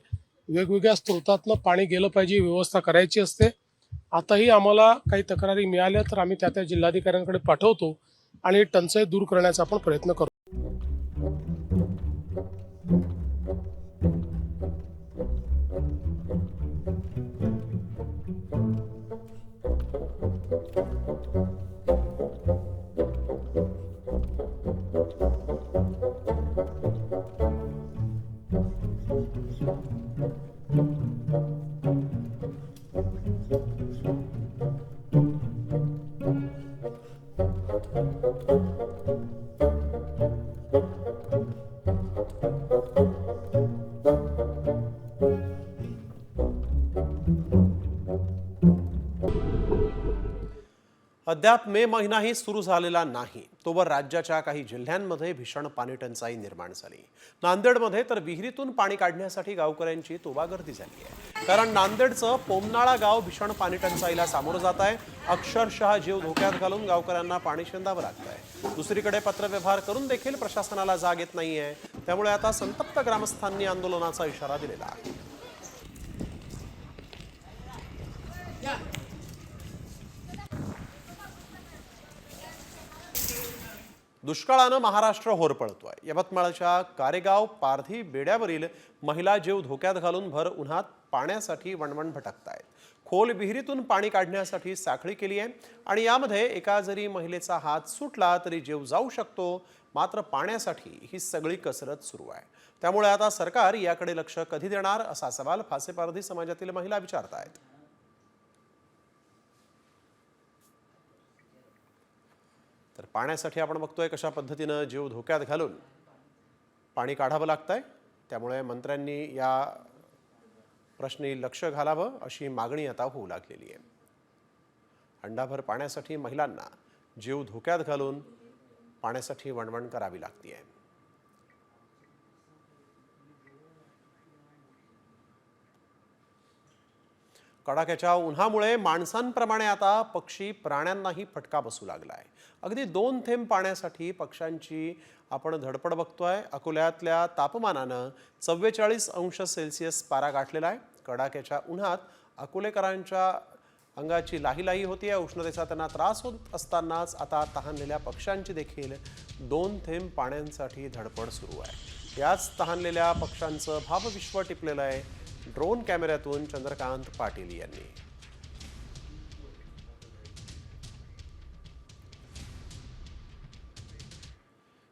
वेगवेगळ्या स्रोतातनं पाणी गेलं पाहिजे व्यवस्था करायची असते. आताही आम्हाला काही तक्रारी मिळाल्या तर आम्ही त्या जिल्हाधिकाऱ्यांकडे पाठवतो आणि टंचाई दूर करण्याचा आपण प्रयत्न करतो. अद्याप मे महिनाही सुरू झालेला नाही तोवर राज्याच्या काही जिल्ह्यांमध्ये भीषण पाणी टंचाई निर्माण झाली. नांदेडमध्ये तर विहिरीतून पाणी काढण्यासाठी गावकऱ्यांची तोबागर्दी झाली आहे. कारण नांदेडचं पोमनाळा गाव भीषण पाणी टंचाईला सामोरं जात आहे. अक्षरशः जीव धोक्यात घालून गावकऱ्यांना पाणी शेंदावं लागत आहे. दुसरीकडे पत्रव्यवहार करून देखील प्रशासनाला जाग येत नाहीये. त्यामुळे आता संतप्त ग्रामस्थांनी आंदोलनाचा इशारा दिलेला आहे. दुष्काळानं महाराष्ट्र होरपळतोय. यवतमाळच्या कारेगाव पारधी बेड्यावरील महिला जीव धोक्यात घालून भर उन्हात पाण्यासाठी वणवण भटकतायत. खोल विहिरीतून पाणी काढण्यासाठी साखळी केली आहे आणि यामध्ये एका जरी महिलेचा हात सुटला तरी जीव जाऊ शकतो. मात्र पाण्यासाठी ही सगळी कसरत सुरू आहे. त्यामुळे आता सरकार याकडे लक्ष कधी देणार असा सवाल फासे पारधी समाजातील महिला विचारतायत. तर पाण्यासाठी आपण बघतोय कशा पद्धतीनं जीव धोक्यात घालून पाणी काढावं लागतंय. त्यामुळे मंत्र्यांनी या प्रश्नी लक्ष घालावं अशी मागणी आता होऊ लागलेली आहे. हंडाभर पाण्यासाठी महिलांना जीव धोक्यात घालून पाण्यासाठी वणवण करावी लागते. कडाक्याच्या उन्हामुळे माणसांप्रमाणे आता पक्षी प्राण्यांनाही फटका बसू लागलाय. अगदी 2 थेंब पाण्यासाठी पक्ष्यांची आपण धडपड बघतोय. अकोल्यातल्या तापमानानं 44 अंश सेल्सिअस पारा गाठलेला आहे. कडाक्याच्या उन्हात अकोलेकरांच्या अंगाची लाही होती. या उष्णतेचा त्यांना त्रास होत असतानाच आता तहानलेल्या पक्ष्यांची देखील 2 थेंब पाण्यासाठी धडपड सुरू आहे. याच तहानलेल्या पक्ष्यांचं भावविश्व टिपलेलं आहे ड्रोन कॅमेऱ्यातून चंद्रकांत पाटील यांनी.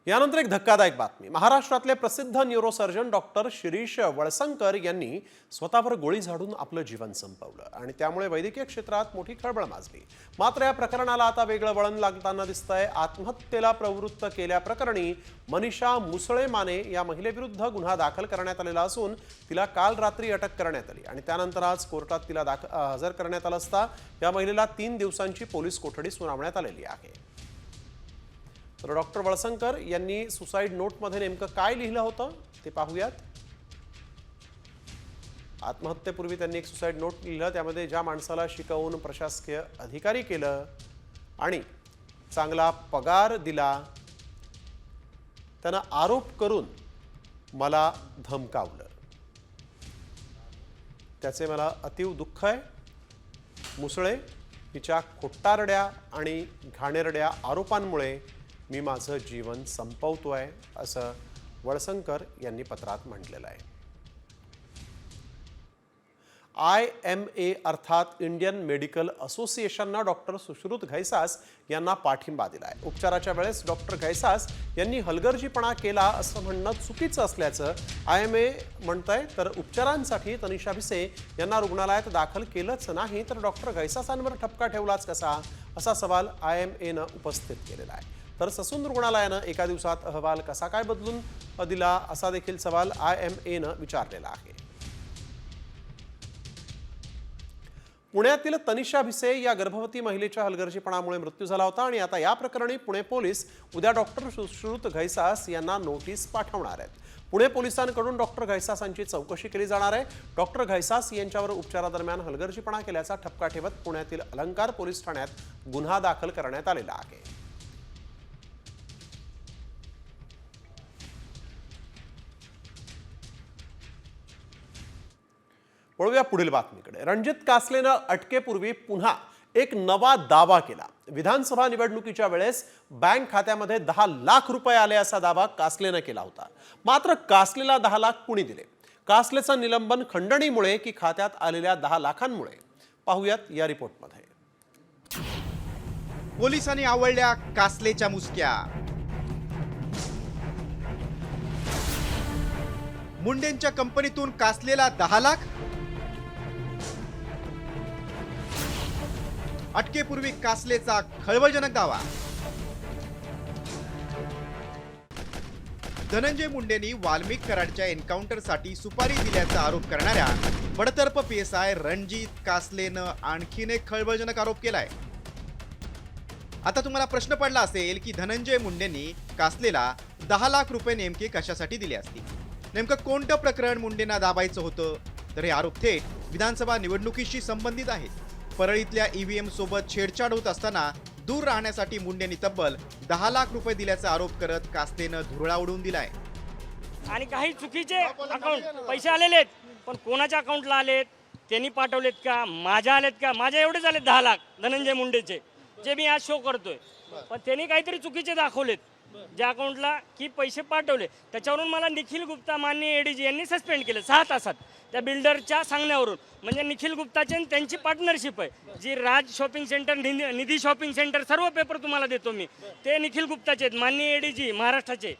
यानंतर एक धक्कादायक बातमी. महाराष्ट्रातले प्रसिद्ध न्यूरोसर्जन डॉक्टर शिरीष वळसंकर यांनी स्वतःवर गोळी झाडून आपलं जीवन संपवलं आणि त्यामुळे वैद्यकीय क्षेत्रात मोठी खळबळ माजली. मात्र या प्रकरणाला आता वेगळं वळण लागताना दिसतंय. आत्महत्येला प्रवृत्त केल्याप्रकरणी मनीषा मुसळे माने या महिलेविरुद्ध गुन्हा दाखल करण्यात आलेला असून तिला काल रात्री अटक करण्यात आली आणि त्यानंतर आज कोर्टात तिला हजर करण्यात आलं असता या महिलेला 3 दिवसांची पोलीस कोठडी सुनावण्यात आलेली आहे. तर डॉक्टर वळसंकर यांनी सुसाईड नोटमध्ये नेमकं काय लिहिलं होतं ते पाहूयात. आत्महत्येपूर्वी त्यांनी एक सुसाईड नोट लिहिलं. त्यामध्ये ज्या माणसाला शिकवून प्रशासकीय अधिकारी केलं आणि चांगला पगार दिला त्यानं आरोप करून मला धमकावलं, त्याचे मला अतीव दुःख आहे. मुसळे हिच्या खोटारड्या आणि घाणेरड्या आरोपांमुळे मी माझं जीवन संपवतोय असं वळसंकर यांनी पत्रात म्हटलेलं आहे. IMA अर्थात इंडियन मेडिकल असोसिएशननं डॉक्टर सुश्रुत घैसास यांना पाठिंबा दिला आहे. उपचाराच्या वेळेस डॉक्टर घैसास यांनी हलगर्जीपणा केला असं म्हणणं चुकीचं असल्याचं IMA म्हणतंय. तर उपचारांसाठी तनिषा भिसे यांना रुग्णालयात दाखल केलंच नाही तर डॉक्टर घैसासांवर ठपका ठेवलाच कसा असा सवाल IMAनं उपस्थित केलेला आहे. तर ससून रुग्णालयानं एका दिवसात अहवाल कसा काय बदलून दिला असा देखील सवाल IMAनं विचारलेला आहे. पुण्यातील तनिषा भिसे या गर्भवती महिलेच्या हलगर्जीपणामुळे मृत्यू झाला होता आणि आता या प्रकरणी पुणे पोलीस उद्या डॉक्टर सुश्रुत घैसास यांना नोटीस पाठवणार आहेत. पुणे पोलिसांकडून डॉक्टर घैसासांची चौकशी केली जाणार आहे. डॉक्टर घैसास यांच्यावर उपचारादरम्यान हलगर्जीपणा केल्याचा ठपका ठेवत पुण्यातील अलंकार पोलीस ठाण्यात गुन्हा दाखल करण्यात आलेला आहे. वळूया पुढील बातमीकडे. रणजित कासलेनं अटकेपूर्वी पुन्हा एक नवा दावा केला. विधानसभा निवडणुकीच्या वेळेस बँक खात्यामध्ये 10 लाख रुपये आले असा दावा कासलेनं केला होता. मात्र कासलेला 10 लाख कुणी दिले? कासलेचं निलंबन खंडणीमुळे की खात्यात आलेल्या 10 लाखांमुळे? पाहूयात या रिपोर्टमध्ये. पोलिसांनी आवळल्या कासलेच्या मुसक्या. मुंडेंच्या कंपनीतून कासलेला 10 लाख. अटकेपूर्वी कासलेचा खळबळजनक दावा. धनंजय मुंडेंनी वाल्मिक कराडच्या एन्काउंटरसाठी सुपारी दिल्याचा आरोप करणाऱ्या बडतर्फ PSI रणजित कासलेनं आणखीन एक खळबळजनक आरोप केलाय. आता तुम्हाला प्रश्न पडला असेल की धनंजय मुंडेंनी कासलेला 10 लाख रुपये नेमके कशासाठी दिले असतील? नेमकं कोणतं प्रकरण मुंडेंना दाबायचं होतं? तर हे आरोप थेट विधानसभा निवडणुकीशी संबंधित आहेत. परळीतल्या EVM सोबत छेडछाड होत असताना दूर राहण्यासाठी मुंडेंनी तब्बल 10 लाख रुपये दिल्याचा आरोप करत कासलेनं धुरळा उडवून दिलाय. आणि काही चुकीचे अकाउंट पैसे आलेले आहेत, पण कोणाच्या अकाउंटला आलेत? त्यांनी पाठवलेत का? माझ्या आलेत का? माझ्या एवढेच आलेत 10 लाख धनंजय मुंडेचे, जे मी आज शो करतोय. पण त्यांनी काहीतरी चुकीचे दाखवलेत ज्या अकाउंटला की पैसे पाठवले. त्याच्यावरून मला निखिल गुप्ता माननीय ADG यांनी सस्पेंड केलं 6 तासात त्या बिल्डरच्या सांगण्यावरून. म्हणजे निखिल गुप्ताची आणि त्यांची पार्टनरशिप आहे जी राज शॉपिंग सेंटर, निधी शॉपिंग सेंटर, सर्व पेपर तुम्हाला देतो मी, ते निखिल गुप्ताचे आहेत, माननीय ADG महाराष्ट्राचे.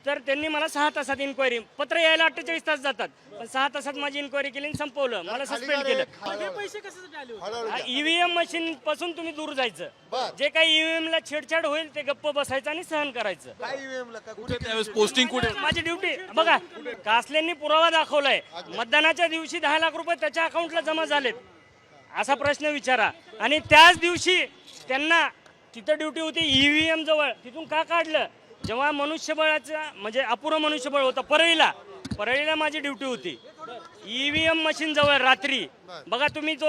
तर त्यांनी मला 6 तासात इन्क्वायरी, पत्र यायला 48 तास जातात, पण 6 तासात माझी इन्क्वायरी केली आणि संपवलं, मला सस्पेंड केलं. पैसे कसे ईव्हीएम मशीन पासून तुम्ही दूर जायचं, जे काही ईव्हीएम ला छेडछाड होईल ते गप्प बसायचं आणि सहन करायचं. त्यावेळेस पोस्टिंग कुठे? माझी ड्युटी बघा, कासलेंनी पुरावा दाखवलाय, मतदानाच्या दिवशी 10 लाख रुपये त्याच्या अकाउंटला जमा झालेत, असा प्रश्न विचारा. आणि त्याच दिवशी त्यांना तिथं ड्युटी होती ईव्हीएम जवळ, तिथून का काढलं? जेव्हा मनुष्यबळाचं म्हणजे अपुरं मनुष्यबळ होतं परळीला माझी ड्युटी होती, ईव्हीएम मशीन जवळ रात्री. बघा तुम्ही जो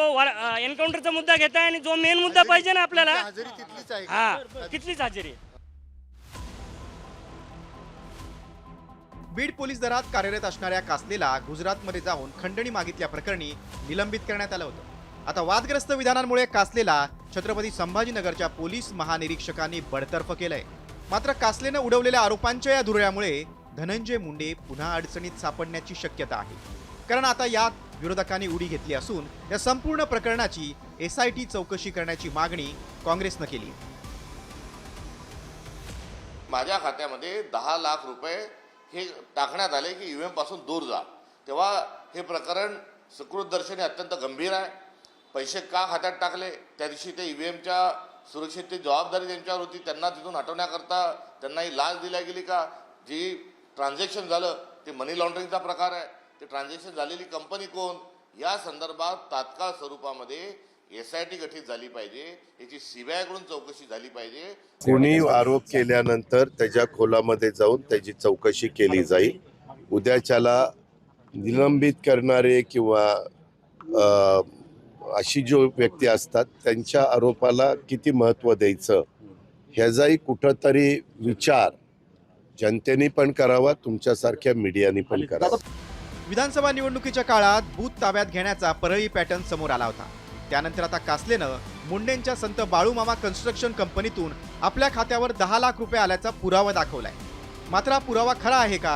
एन्काउंटरचा मुद्दा घेताय आणि जो मेन मुद्दा पाहिजे ना आपल्याला, हा तिथलीच हजेरी. बीड पोलीस दलात कार्यरत असणाऱ्या कासलेला गुजरातमध्ये जाऊन खंडणी मागितल्याप्रकरणी निलंबित करण्यात आलं होतं. आता वादग्रस्त विधानांमुळे कासलेला छत्रपती संभाजीनगरच्या पोलीस महानिरीक्षकांनी बडतर्फ केलंय. मात्र कासलेनं उडवलेल्या आरोपांच्या या धुऱ्यामुळे धनंजय मुंडे पुन्हा अडचणीत सापडण्याची शक्यता आहे. कारण आता यात विरोधकांनी उडी घेतली असून या संपूर्ण प्रकरणाची SIT चौकशी करण्याची मागणी काँग्रेसनं केली. माझ्या खात्यामध्ये 10 लाख रुपये हे टाकण्यात आले की EVM पासून दूर जा. तेव्हा हे प्रकरण सुकृतदर्शनी अत्यंत गंभीर आहे. पैसे का खात्यात टाकले, त्या दिवशी ते EVMच्या सुरक्षेची जबाबदारी त्यांच्यावर होती, त्यांना तिथून हटवण्याकरता त्यांना ही लाच दिल्या गेली का? जी ट्रान्झॅक्शन झालं ते मनी लॉन्ड्रिंगचा प्रकार आहे, ते ट्रान्झॅक्शन झालेली कंपनी कोण, या संदर्भात तात्काळ स्वरूपामध्ये SIT गठीत झाली पाहिजे, याची CBI कडून चौकशी झाली पाहिजे. कोणी आरोप केल्यानंतर त्याच्या खोलामध्ये जाऊन त्याची चौकशी केली जाईल. उद्याच्याला निलंबित करणारे किंवा अशी जो व्यक्ती असतात त्यांच्या आरोपाला किती महत्त्व द्यायचं ह्याचाही कुठंतरी विचार जनतेने पण करावा, तुमच्यासारख्या मीडियाने पण करावा. विधानसभा निवडणुकीच्या काळात बूथ ताब्यात घेण्याचा परळी पॅटर्न समोर आला होता. त्यानंतर आता कासलेनं मुंडेंच्या संत बाळूमामा कन्स्ट्रक्शन कंपनीतून आपल्या खात्यावर 10 लाख रुपये आल्याचा पुरावा दाखवलाय. मात्र हा पुरावा खरा आहे का?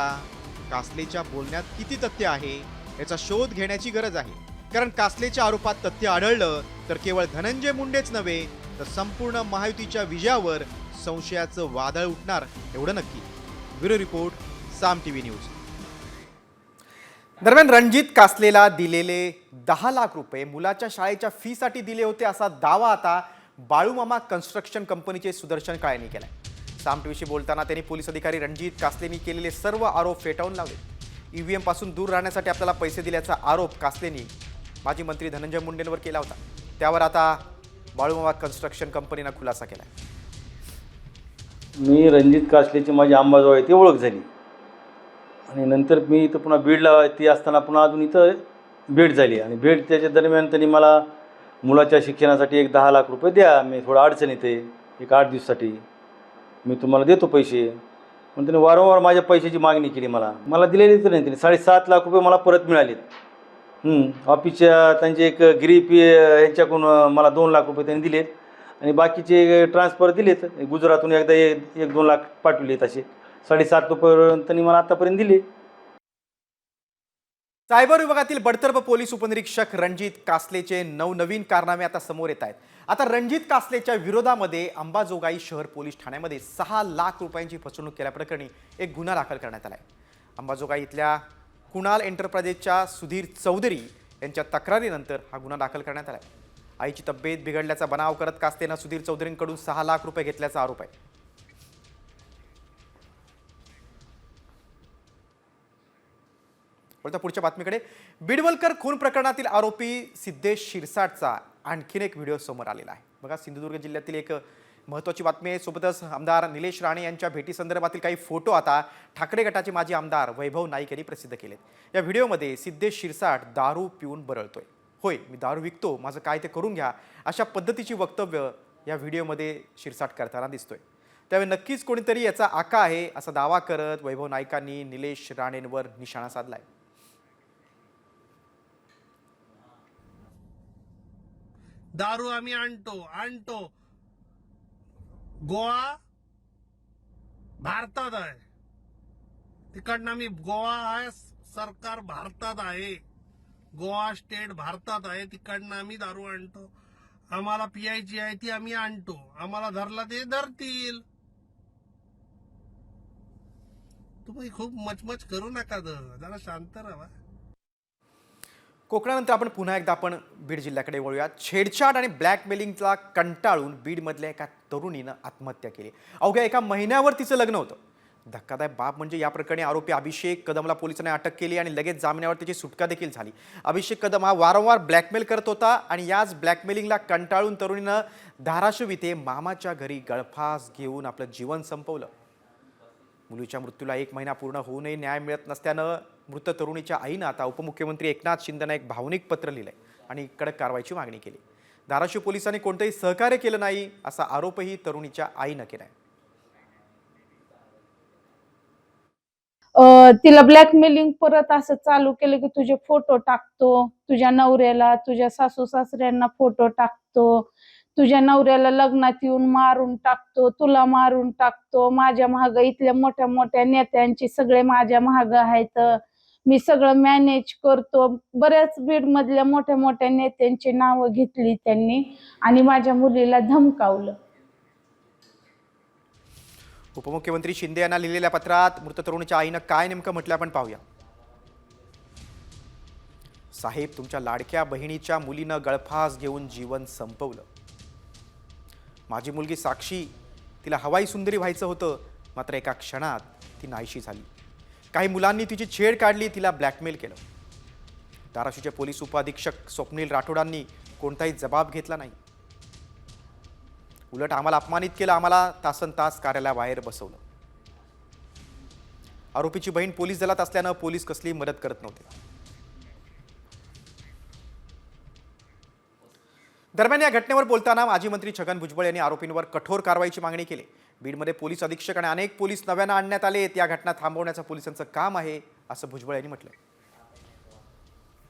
कासलेच्या बोलण्यात किती तथ्य आहे याचा शोध घेण्याची गरज आहे. कारण कासलेच्या आरोपात तथ्य आढळलं तर केवळ धनंजय मुंडेच नव्हे तर संपूर्ण महायुतीच्या विजयावर संशयाचं वादळ उठणार एवढं नक्की. ब्युरो रिपोर्ट, साम TV न्यूज. दरम्यान रणजित कासलेला दिलेले 10 लाख रुपये मुलाच्या शाळेच्या फीसाठी दिले होते असा दावा आता बाळूमामा कन्स्ट्रक्शन कंपनीचे सुदर्शन काळेंनी केलाय. साम टीव्हीशी बोलताना त्यांनी पोलीस अधिकारी रणजित कासलेंनी केलेले सर्व आरोप फेटाळून लावले. EVM पासून दूर राहण्यासाठी आपल्याला पैसे दिल्याचा आरोप कासलेंनी माजी मंत्री धनंजय मुंडेंवर केला होता. त्यावर आता बाळूमामा कन्स्ट्रक्शन कंपनीनं खुलासा केला. मी रणजित कासलेची माझी अंबाजोगाई ती ओळख झाली आणि नंतर मी इथं पुन्हा बीडला ती असताना पुन्हा अजून इथं भेट झाली आणि भेट त्याच्या दरम्यान त्यांनी मला मुलाच्या शिक्षणासाठी एक 10 लाख रुपये द्या, मी थोडं अडचणीत आहे, एक 8 दिवसासाठी मी तुम्हाला देतो पैसे. पण त्याने वारंवार माझ्या पैशाची मागणी केली. मला दिलेली तर नाही. त्यांनी 7.5 लाख रुपये मला परत मिळालेत. ऑफिसच्या त्यांचे एक गिरीप यांच्याकडून मला 2 लाख रुपये त्यांनी दिलेत आणि बाकीचे ट्रान्सफर दिलेत. गुजरातहून एकदा 1-2 लाख पाठवलेत. असे 7.5 रुपये त्यांनी मला आतापर्यंत दिले. सायबर विभागातील बडतर्फ पोलीस उपनिरीक्षक रणजित कासलेचे नवनवीन कारनामे आता समोर येत आहेत. आता रणजित कासलेच्या विरोधामध्ये अंबाजोगाई शहर पोलीस ठाण्यामध्ये 6 लाख रुपयांची फसवणूक केल्याप्रकरणी एक गुन्हा दाखल करण्यात आला आहे. अंबाजोगाई इथल्या कुणाल एंटरप्राइजेसच्या सुधीर चौधरी यांच्या तक्रारीनंतर हा गुन्हा दाखल करण्यात आला आहे. आईची तब्येत बिघडल्याचा बनाव करत कासलेनं सुधीर चौधरींकडून 6 लाख रुपये घेतल्याचा आरोप आहे. बोलता पुढच्या बातमीकडे, बिडवलकर खून प्रकरणातील आरोपी सिद्धेश शिरसाटचा आणखीन एक व्हिडिओ समोर आलेला आहे. बघा, सिंधुदुर्ग जिल्ह्यातील एक महत्त्वाची बातमी आहे. सोबतच आमदार निलेश राणे यांच्या भेटीसंदर्भातील काही फोटो आता ठाकरे गटाचे माजी आमदार वैभव नाईक यांनी प्रसिद्ध केलेत. या व्हिडिओमध्ये सिद्धेश शिरसाट दारू पिऊन बरळतोय. होय, मी दारू विकतो, माझं काय ते करून घ्या, अशा पद्धतीची वक्तव्य या व्हिडिओमध्ये शिरसाट करताना दिसतोय. त्यावेळी नक्कीच कोणीतरी याचा आका आहे असा दावा करत वैभव नाईकांनी निलेश राणेंवर निशाणा साधलाय. दारू आम्ही आणतो. गोवा भारतात आहे, तिकडनं आम्ही, गोवा आहे सरकार भारतात आहे, गोवा स्टेट भारतात आहे, तिकडनं आम्ही दारू आणतो. आम्हाला पियायची आहे ती आम्ही आणतो, आम्हाला धरला ते धरतील. तुम्ही खूप मचमच करू नका जरा शांत राहा. कोकणानंतर आपण पुन्हा एकदा बीड जिल्ह्याकडे वळूयात. छेडछाड आणि ब्लॅकमेलिंगला कंटाळून बीडमधल्या एका तरुणीनं आत्महत्या केली. अवघ्या एका महिन्यावर तिचं लग्न होतं. धक्कादायक बाब म्हणजे या प्रकरणी आरोपी अभिषेक कदमला पोलिसांनी अटक केली आणि लगेच जामिनावर त्याची सुटका देखील झाली. अभिषेक कदम हा वारंवार ब्लॅकमेल करत होता आणि याच ब्लॅकमेलिंगला कंटाळून तरुणीनं धाराशिव इथे मामाच्या घरी गळफास घेऊन आपलं जीवन संपवलं. मुलीच्या मृत्यूला 1 महिना पूर्ण होऊनही न्याय मिळत नसल्यानं मृत तरुणीच्या आईनं आता उपमुख्यमंत्री एकनाथ शिंदेंना एक भावनिक पत्र लिहिलंय आणि कडक कारवाईची मागणी केली. धाराशिव पोलिसांनी कोणतंही सहकार्य केलं नाही असा आरोपही तरुणीच्या आईनं केलाय. तिला ब्लॅकमेलिंग परत असं चालू केलं की तुझे फोटो टाकतो, तुझ्या नवऱ्याला, तुझ्या सासू सासऱ्यांना फोटो टाकतो, तुझ्या नवऱ्याला लग्नात येऊन मारून टाकतो, तुला मारून टाकतो, माझ्या महाग इथल्या मोठ्या मोठ्या नेत्यांची सगळे माझ्या महाग आहेत, मी सगळं मॅनेज करतो. बऱ्याच बीड मधल्या मोठ्या मोठ्या नेत्यांची नावं घेतली त्यांनी आणि माझ्या मुलीला धमकावलं. उपमुख्यमंत्री शिंदे यांना लिहिलेल्या पत्रात मृत तरुणीच्या आईनं काय नेमकं म्हटलं आपण पाहूया. साहेब, तुमच्या लाडक्या बहिणीच्या मुलीनं गळफास घेऊन जीवन संपवलं. माझी मुलगी साक्षी, तिला हवाई सुंदरी व्हायचं होतं, मात्र एका क्षणात ती नाहीशी झाली. काही मुलांनी तिची छेड काढली, तिला ब्लॅकमेल केलं. धाराशिवचे पोलीस उपअधीक्षक स्वप्नील राठोडांनी कोणताही जबाब घेतला नाही. उलट आम्हाला अपमानित केलं, आम्हाला तासनतास कार्यालयाबाहेर बसवलं. आरोपीची बहीण पोलीस दलात असल्यानं पोलीस कसली मदत करत नव्हते. दरम्यान या घटनेवर बोलताना माजी मंत्री छगन भुजबळ यांनी आरोपींवर कठोर कारवाईची मागणी केली. बीडमध्ये पोलीस अधीक्षक आणि अनेक पोलीस नव्यानं आणण्यात आले. या घटना थांबवण्याचं पोलिसांचं काम आहे असं भुजबळ यांनी म्हटलं.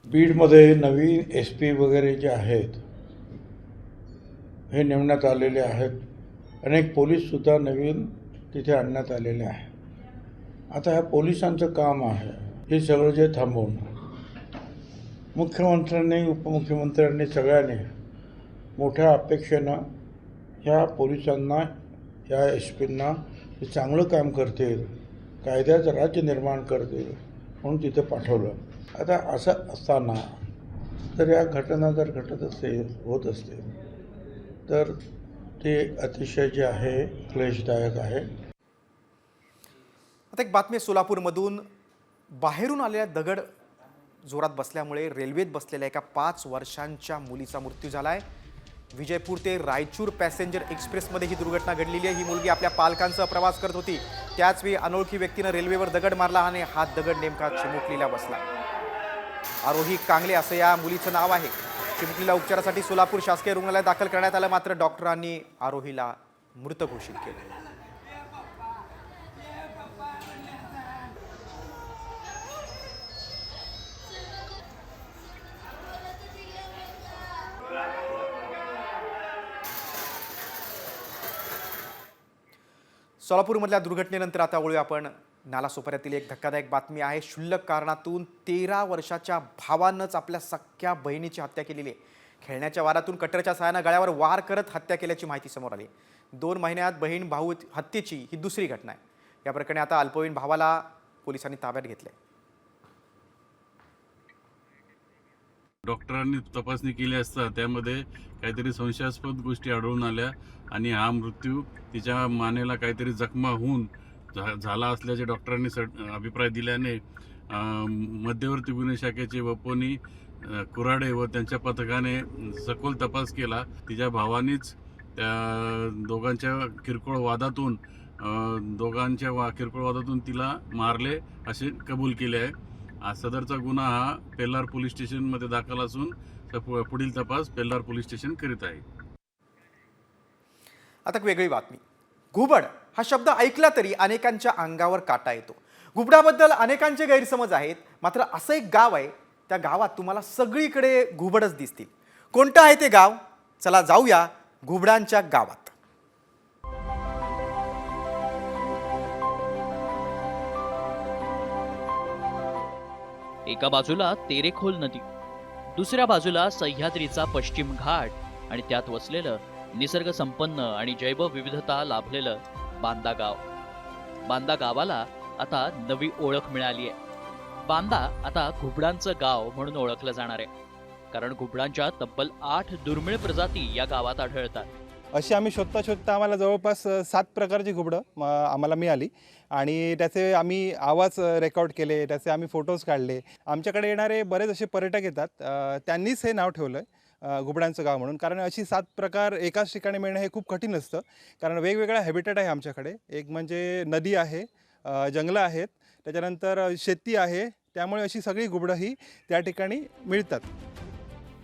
बीडमध्ये नवीन SP वगैरे जे आहेत हे नेमण्यात आलेले आहेत. अनेक पोलीससुद्धा नवीन तिथे आणण्यात आलेले आहे. आता ह्या पोलिसांचं काम आहे हे सगळं जे थांबवणं. मुख्यमंत्र्यांनी, उपमुख्यमंत्र्यांनी सगळ्यांनी मोठ्या अपेक्षेनं ह्या पोलिसांना, या SPंना हे चांगलं काम करतील, कायद्याचं राज्य निर्माण करतील म्हणून तिथे पाठवलं. आता असं असताना जर या घटना जर घटत असेल, होत असतील, तर ते अतिशय जे आहे क्लेशदायक आहे. आता एक बातमी सोलापूरमधून. बाहेरून आलेल्या दगड जोरात बसल्यामुळे रेल्वेत बसलेल्या एका 5 वर्षांच्या मुलीचा मृत्यू झाला आहे. विजयपूर ते रायचूर पॅसेंजर एक्सप्रेसमध्ये ही दुर्घटना घडलेली आहे. ही मुलगी आपल्या पालकांसह प्रवास करत होती. त्याचवेळी अनोळखी व्यक्तीनं रेल्वेवर दगड मारला आणि हा दगड नेमका चिमुकलीला बसला. आरोही कांगले असं या मुलीचं नाव आहे. चिमुकलीला उपचारासाठी सोलापूर शासकीय रुग्णालयात दाखल करण्यात आलं, मात्र डॉक्टरांनी आरोहीला मृत घोषित केलं. सोलापूरमधल्या दुर्घटनेनंतर आता वळूया आपण नालासोपाऱ्यातील एक धक्कादायक बातमी आहे. क्षुल्लक कारणातून 13 वर्षाच्या भावानंच आपल्या सख्ख्या बहिणीची हत्या केलेली आहे. खेळण्याच्या वारातून कटरच्या साहाय्यानं गळ्यावर वार करत हत्या केल्याची माहिती समोर आली. 2 महिन्यात बहीण भाऊ हत्येची ही दुसरी घटना आहे. या प्रकरणी आता अल्पवयीन भावाला पोलिसांनी ताब्यात घेतलंय. डॉक्टरांनी तपासणी केली असता त्यामध्ये काहीतरी संशयास्पद गोष्टी आढळून आल्या आणि हा मृत्यू तिच्या मानेला काहीतरी जखमा होऊन झाला असल्याचे डॉक्टरांनी अभिप्राय दिल्याने मध्यवर्ती गुन्हे शाखेचे वपोनी कुराडे व त्यांच्या पथकाने सखोल तपास केला. तिच्या भावानीच त्या दोघांच्या किरकोळ वादातून तिला मारले असे कबूल केले आहे. सदरचा गुन्हा हा पेल्लार पोलीस स्टेशनमध्ये दाखल असून पुढील तपास पेल्लार पोलीस स्टेशन करीत आहे. आता एक वेगळी बातमी. घुबड हा शब्द ऐकला तरी अनेकांच्या अंगावर काटा येतो. घुबडाबद्दल अनेकांचे गैरसमज आहेत, मात्र असं एक गाव आहे, त्या गावात तुम्हाला सगळीकडे घुबडच दिसतील. कोणतं आहे ते गाव? चला जाऊया घुबडांच्या गावात. एका बाजूला तेरेखोल नदी, दुसऱ्या बाजूला सह्याद्रीचा पश्चिम घाट आणि त्यात वसलेलं निसर्ग संपन्न आणि जैवविविधता लाभलेलं बांदा गाव. बांदा गावाला आता नवी ओळख मिळाली आहे. बांदा आता घुबडांचं गाव म्हणून ओळखलं जाणार आहे, कारण घुबडांच्या तब्बल 8 दुर्मिळ प्रजाती या गावात आढळतात. अशी आम्ही शोधता आम्हाला जवळपास 7 प्रकारची घुबडं आम्हाला मिळाली आणि त्याचे आम्ही आवाज रेकॉर्ड केले, त्याचे आम्ही फोटोज काढले. आमच्याकडे येणारे बरेच असे पर्यटक येतात, त्यांनीच हे नाव ठेवलं आहे घुबडांचं गाव म्हणून. कारण अशी 7 प्रकार एकाच ठिकाणी मिळणं हे खूप कठीण असतं, कारण वेगवेगळ्या हॅबिटेट आहे आमच्याकडे. एक म्हणजे नदी आहे, जंगलं आहेत, त्याच्यानंतर शेती आहे, त्यामुळे अशी सगळी घुबडं ही त्या ठिकाणी मिळतात.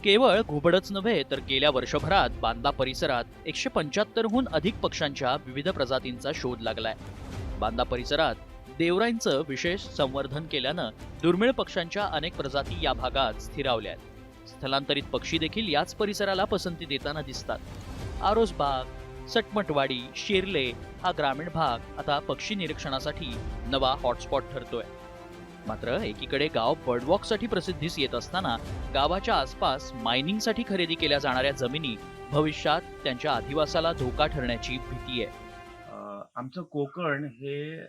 केवळ घुबडच नव्हे तर गेल्या वर्षभरात बांदा परिसरात 175हून अधिक पक्ष्यांच्या विविध प्रजातींचा शोध लागलाय. बांदा परिसरात देवराईंचं विशेष संवर्धन केल्यानं दुर्मिळ पक्ष्यांच्या अनेक प्रजाती या भागात स्थिरावल्या आहेत. स्थलांतरित पक्षी देखील याच परिसराला पसंती देताना दिसतात. आरोसबाग, सटमटवाडी, शिर्ले हा ग्रामीण भाग आता पक्षी निरीक्षणासाठी नवा हॉटस्पॉट ठरतोय. मात्र एकीकडे गाव बर्डवॉकसाठी प्रसिद्धीस येत असताना गावाच्या आसपास मायनिंगसाठी खरेदी केल्या जाणाऱ्या जमिनी भविष्यात त्यांच्या अधिवासाला धोका ठरण्याची भीती आहे. आमचं कोकण हे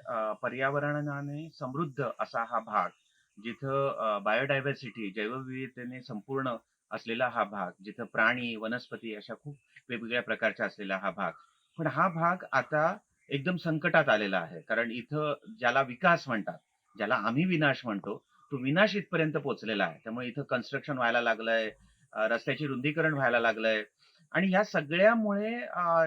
पर्यावरणाने समृद्ध असा हा भाग, जिथं बायोडायव्हर्सिटी जैवविविधतेने संपूर्ण असलेला हा भाग, जिथं प्राणी वनस्पती अशा खूप वेगवेगळ्या प्रकारच्या असलेला हा भाग. पण हा भाग आता एकदम संकटात आलेला आहे, कारण इथं ज्याला विकास म्हणतात, ज्याला आम्ही विनाश म्हणतो, तो विनाश इथपर्यंत पोहोचलेला आहे. त्यामुळे इथं कन्स्ट्रक्शन व्हायला लागलंय, रस्त्याची रुंदीकरण व्हायला लागलंय आणि या सगळ्यामुळे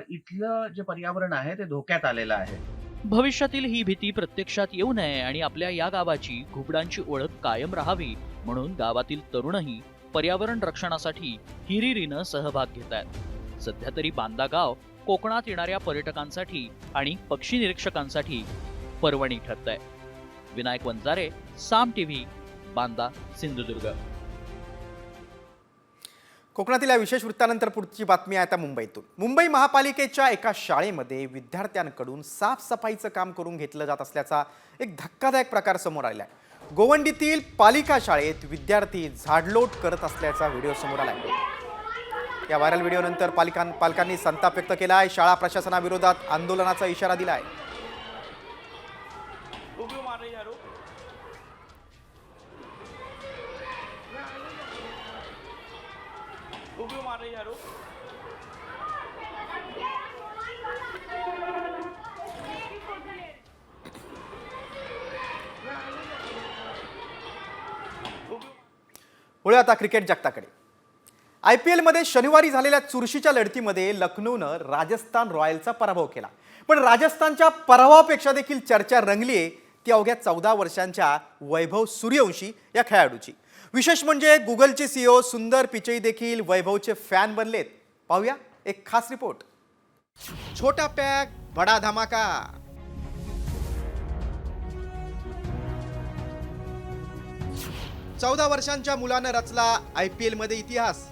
इथलं जे पर्यावरण आहे ते धोक्यात आलेलं आहे. भविष्यातील ही भीती प्रत्यक्षात येऊ नये आणि आपल्या या गावाची घुबडांची ओळख कायम राहावी म्हणून गावातील तरुणही पर्यावरण रक्षणासाठी हिरिरीनं सहभाग घेत आहेत. सध्या तरी बांदा गाव कोकणात येणाऱ्या पर्यटकांसाठी आणि पक्षी निरीक्षकांसाठी पर्वणी ठरत आहे. विनायक वंजारे, साम टीव्ही, बांदा, सिंधुदुर्ग. कोकणातील या विशेष वृत्तानंतर पुढची बातमी आहे आता मुंबईतून. मुंबई महापालिकेच्या एका शाळेमध्ये विद्यार्थ्यांकडून साफसफाईचं काम करून घेतलं जात असल्याचा एक धक्कादायक प्रकार समोर आला आहे. गोवंडीतील पालिका शाळेत विद्यार्थी झाडलोट करत असल्याचा व्हिडिओ समोर आला आहे. या व्हायरल व्हिडिओनंतर पालकांनी संताप व्यक्त केला आहे. शाळा प्रशासनाविरोधात आंदोलनाचा इशारा दिला आहे. वळूया आता क्रिकेट जगताकडे. IPL मध्ये शनिवारी झालेल्या चुरशीच्या लढतीमध्ये लखनौनं राजस्थान रॉयल्सचा पराभव केला. पण राजस्थानच्या पराभवापेक्षा देखील चर्चा रंगली आहे ती अवघ्या 14 वर्षांच्या वैभव सूर्यवंशी या खेळाडूची. विशेष म्हणजे गुगलचे CEO सुंदर पिचई देखील वैभवचे फॅन बनलेत. पाहूया एक खास रिपोर्ट. छोटा पॅक बडा धमाका. चौदा वर्षांच्या मुलानं रचला IPL मध्ये इतिहास.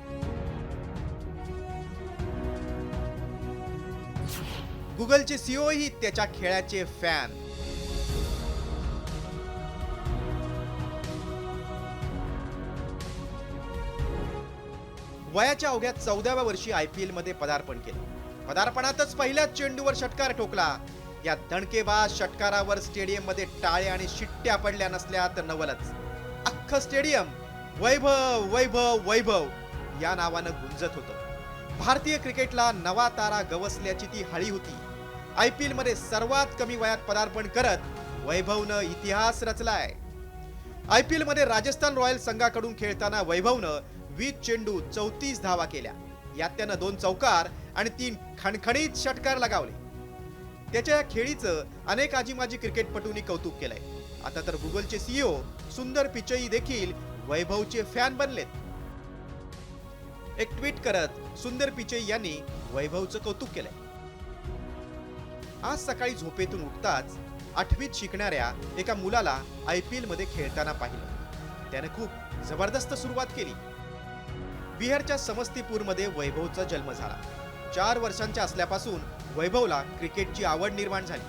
गुगलचे CEO ही त्याच्या खेळाचे फॅन. वयाच्या अवघ्या 14व्या वर्षी IPL मध्ये पदार्पण केलं. पदार्पणातच पहिल्याच चेंडूवर षटकार ठोकला. या दणकेबाज षटकारावर स्टेडियम मध्ये टाळ्या आणि शिट्ट्या पडल्या नसल्या तर नवलच. अख्खं स्टेडियम वैभव वैभव वैभव या नावानं गुंजत होतं. भारतीय क्रिकेटला नवा तारा गवसल्याची ती हळी होती. IPL मध्ये सर्वात कमी वयात पदार्पण करत वैभवनं इतिहास रचलाय. IPL मध्ये राजस्थान रॉयल्स संघाकडून खेळताना वैभवनं 20 चेंडू 34 धावा केल्या. यात त्यानं 2 चौकार आणि 3 खणखणीत षटकार लगावले. त्याच्या या खेळीचं अनेक आजीमाजी क्रिकेटपटूंनी कौतुक केलंय. आता तर गुगलचे CEO सुंदर पिचई देखील वैभवचे फॅन बनलेत. एक ट्विट करत सुंदर पिचई यांनी वैभवचं कौतुक केलंय. आज सकाळी झोपेतून उठताच 8वीत शिकणाऱ्या एका मुलाला IPL मध्ये खेळताना पाहिलं. त्याने खूप जबरदस्त सुरुवात केली. बिहारच्या समस्तीपूरमध्ये वैभवचा जन्म झाला. 4 वर्षांच्या असल्यापासून वैभवला क्रिकेटची आवड निर्माण झाली.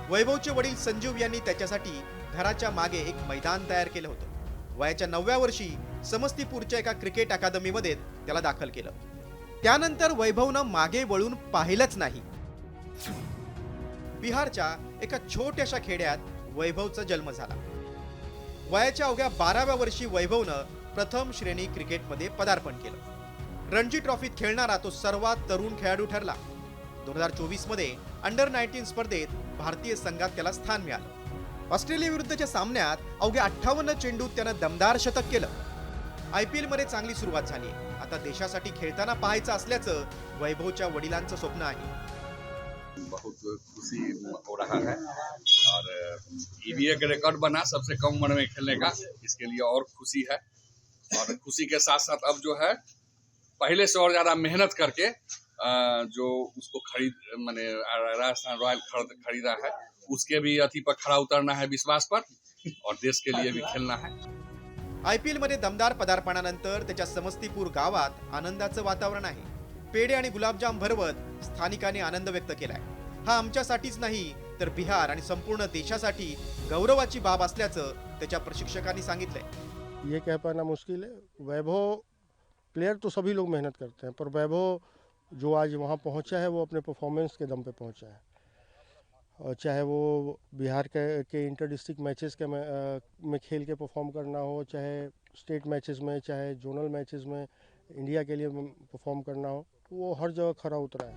वैभवचे वडील संजीव यांनी त्याच्यासाठी घराच्या मागे एक मैदान तयार केलं होतं. वयाच्या 9व्या वर्षी समस्तीपूरच्या एका क्रिकेट अकादमीमध्ये त्याला दाखल केलं. त्यानंतर वैभवनं मागे वळून पाहिलंच नाही. बिहारच्या एका छोट्याशा खेड्यात वैभवचा जन्म झाला. वयाच्या अवघ्या 12व्या वर्षी वैभवनं प्रथम श्रेणी क्रिकेटमध्ये पदार्पण केलं. रणजी ट्रॉफीत खेळणारा तो सर्वात तरुण खेळाडू ठरला. 2024 मध्ये अंडर-19 स्पर्धेत भारतीय संघात त्याला स्थान मिळालं. ऑस्ट्रेलिया विरुद्धच्या सामन्यात अवघ्या 58 चेंडूत त्यानं दमदार शतक केलं. IPL मध्ये चांगली सुरुवात झाली. आता देशासाठी खेळताना पाहायचं असल्याचं वैभवच्या वडिलांचं स्वप्न आहे. बहुत खुशी हो रहा है और ये भी एक रिकॉर्ड बना सबसे कम उम्र में खेलने का, इसके लिए और खुशी है. और खुशी के साथ साथ अब जो है पहले से और ज्यादा मेहनत करके जो उसको मैंने राजस्थान रॉयल खरीदा है उसके भी अति पर खड़ा उतरना है, विश्वास पर, और देश के लिए भी खेलना है. IPL मध्ये दमदार पदार्पणानंतर त्याच्या समस्तीपूर गावात आनंदाचं वातावरण आहे. पेढे आणि गुलाबजाम भरवत स्थानिकांनी आनंद व्यक्त केलाय. हा आमच्यासाठीच नाही तर बिहार आणि संपूर्ण देशासाठी गौरवाची बाब असल्याचं त्याच्या प्रशिक्षकांनी सांगितलंय. ये कह पाना मुश्किल है. वैभव प्लेयर तो सभी लोग मेहनत करते हैं, पर वैभव जो आज वहाँ पहुँचा है वो अपने परफॉर्मेंस के दम पे पहुँचा है. और चाहे वो बिहार के इंटर डिस्ट्रिक्ट मैचेस में खेल के परफॉर्म करना हो, चाहे स्टेट मैचेस में, चाहे जोनल मैचेस में इंडिया के लिए परफॉर्म करना हो, वो हर जगह खरा उतरा है.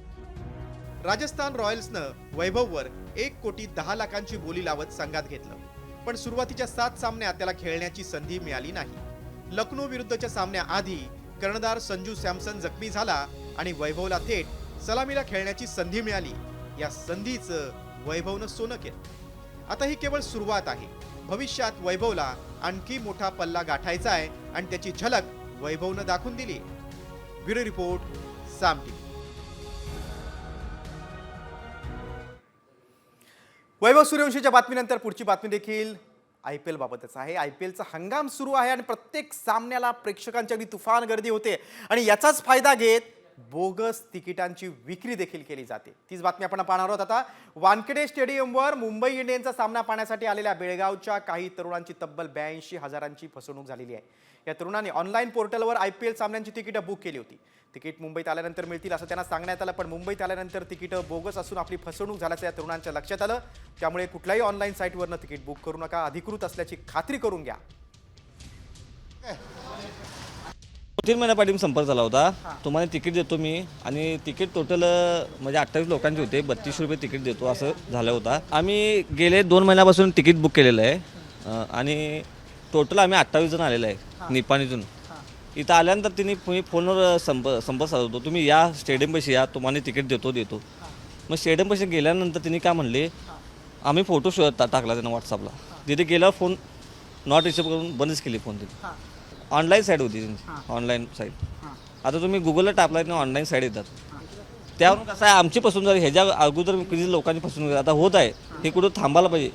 राजस्थान रॉयल्सनं वैभववर 1,10,00,000ची बोली लावत संघात घेतलं. पण सुरुवातीच्या 7 सामन्यात त्याला खेळण्याची संधी मिळाली नाही. लखनौ विरुद्धच्या सामन्याआधी कर्णधार संजू सॅमसन जखमी झाला आणि वैभवला थेट सलामीला खेळण्याची संधी मिळाली. या संधीचं वैभवनं सोनं केलं. आता ही केवळ सुरुवात आहे. भविष्यात वैभवला आणखी मोठा पल्ला गाठायचा आहे आणि त्याची झलक वैभवनं दाखवून दिली. ब्युरो रिपोर्ट, साम टीव्ही. वैभव सूर्यवंशीच्या बातमीनंतर पुढची बातमी देखील IPL बाबतच आहे. IPLचा हंगाम सुरू आहे आणि प्रत्येक सामन्याला प्रेक्षकांची अगदी तुफान गर्दी होते आणि याचाच फायदा घेत बोगस तिकिटांची विक्री देखील केली जाते. तीच बातमी आपण पाहणार आहोत. आता वानखेडे स्टेडियमवर मुंबई इंडियन्सचा सामना पाहण्यासाठी आलेल्या बेळगावच्या काही तरुणांची तब्बल 82,000ची फसवणूक झालेली आहे. या तरुणांनी ऑनलाईन पोर्टलवर IPL सामन्यांची तिकीटं बुक केली होती. तिकीट मुंबईत आल्यानंतर मिळतील असं त्यांना सांगण्यात आलं, पण मुंबईत आल्यानंतर तिकीटं बोगस असून आपली फसवणूक झाल्याचं या तरुणांच्या लक्षात आलं. त्यामुळे कुठल्याही ऑनलाईन साईटवरनं तिकीट बुक करू नका. अधिकृत असल्याची खात्री करून घ्या. 3 महिन्यापाठी संपर्क झाला होता. तुम्हाला तिकीट देतो मी आणि तिकीट टोटल म्हणजे 28 लोकांचे होते. 32 रुपये तिकीट देतो असं झालं होता. आम्ही गेले 2 महिन्यापासून तिकीट बुक केलेलं आहे आणि टोटल आम्ही 28 जण आलेलं आहे निपाणीतून. इथं आल्यानंतर तुम्ही फोनवर संपर्क साधतो, तुम्ही या स्टेडियमपाशी या, तुम्हाला तिकीट देतो. मग स्टेडियमपाशी गेल्यानंतर त्यांनी काय म्हणले, आम्ही फोटो टाकला त्यांना व्हॉट्सअपला. तिथे गेल्यावर फोन नॉट रिसिव्ह करून बंदच केली फोन तिथे. ऑनलाईन साईट होती त्यांची, ऑनलाईन साईट. आता तुम्ही गुगलला टाकला तर ऑनलाईन साईट येतात. त्यावरून कसं आहे, आमची फसवणूक झाली. ह्याच्या अगोदर किती लोकांची फसवणूक आता होत आहे. हे कुठं थांबायला पाहिजे.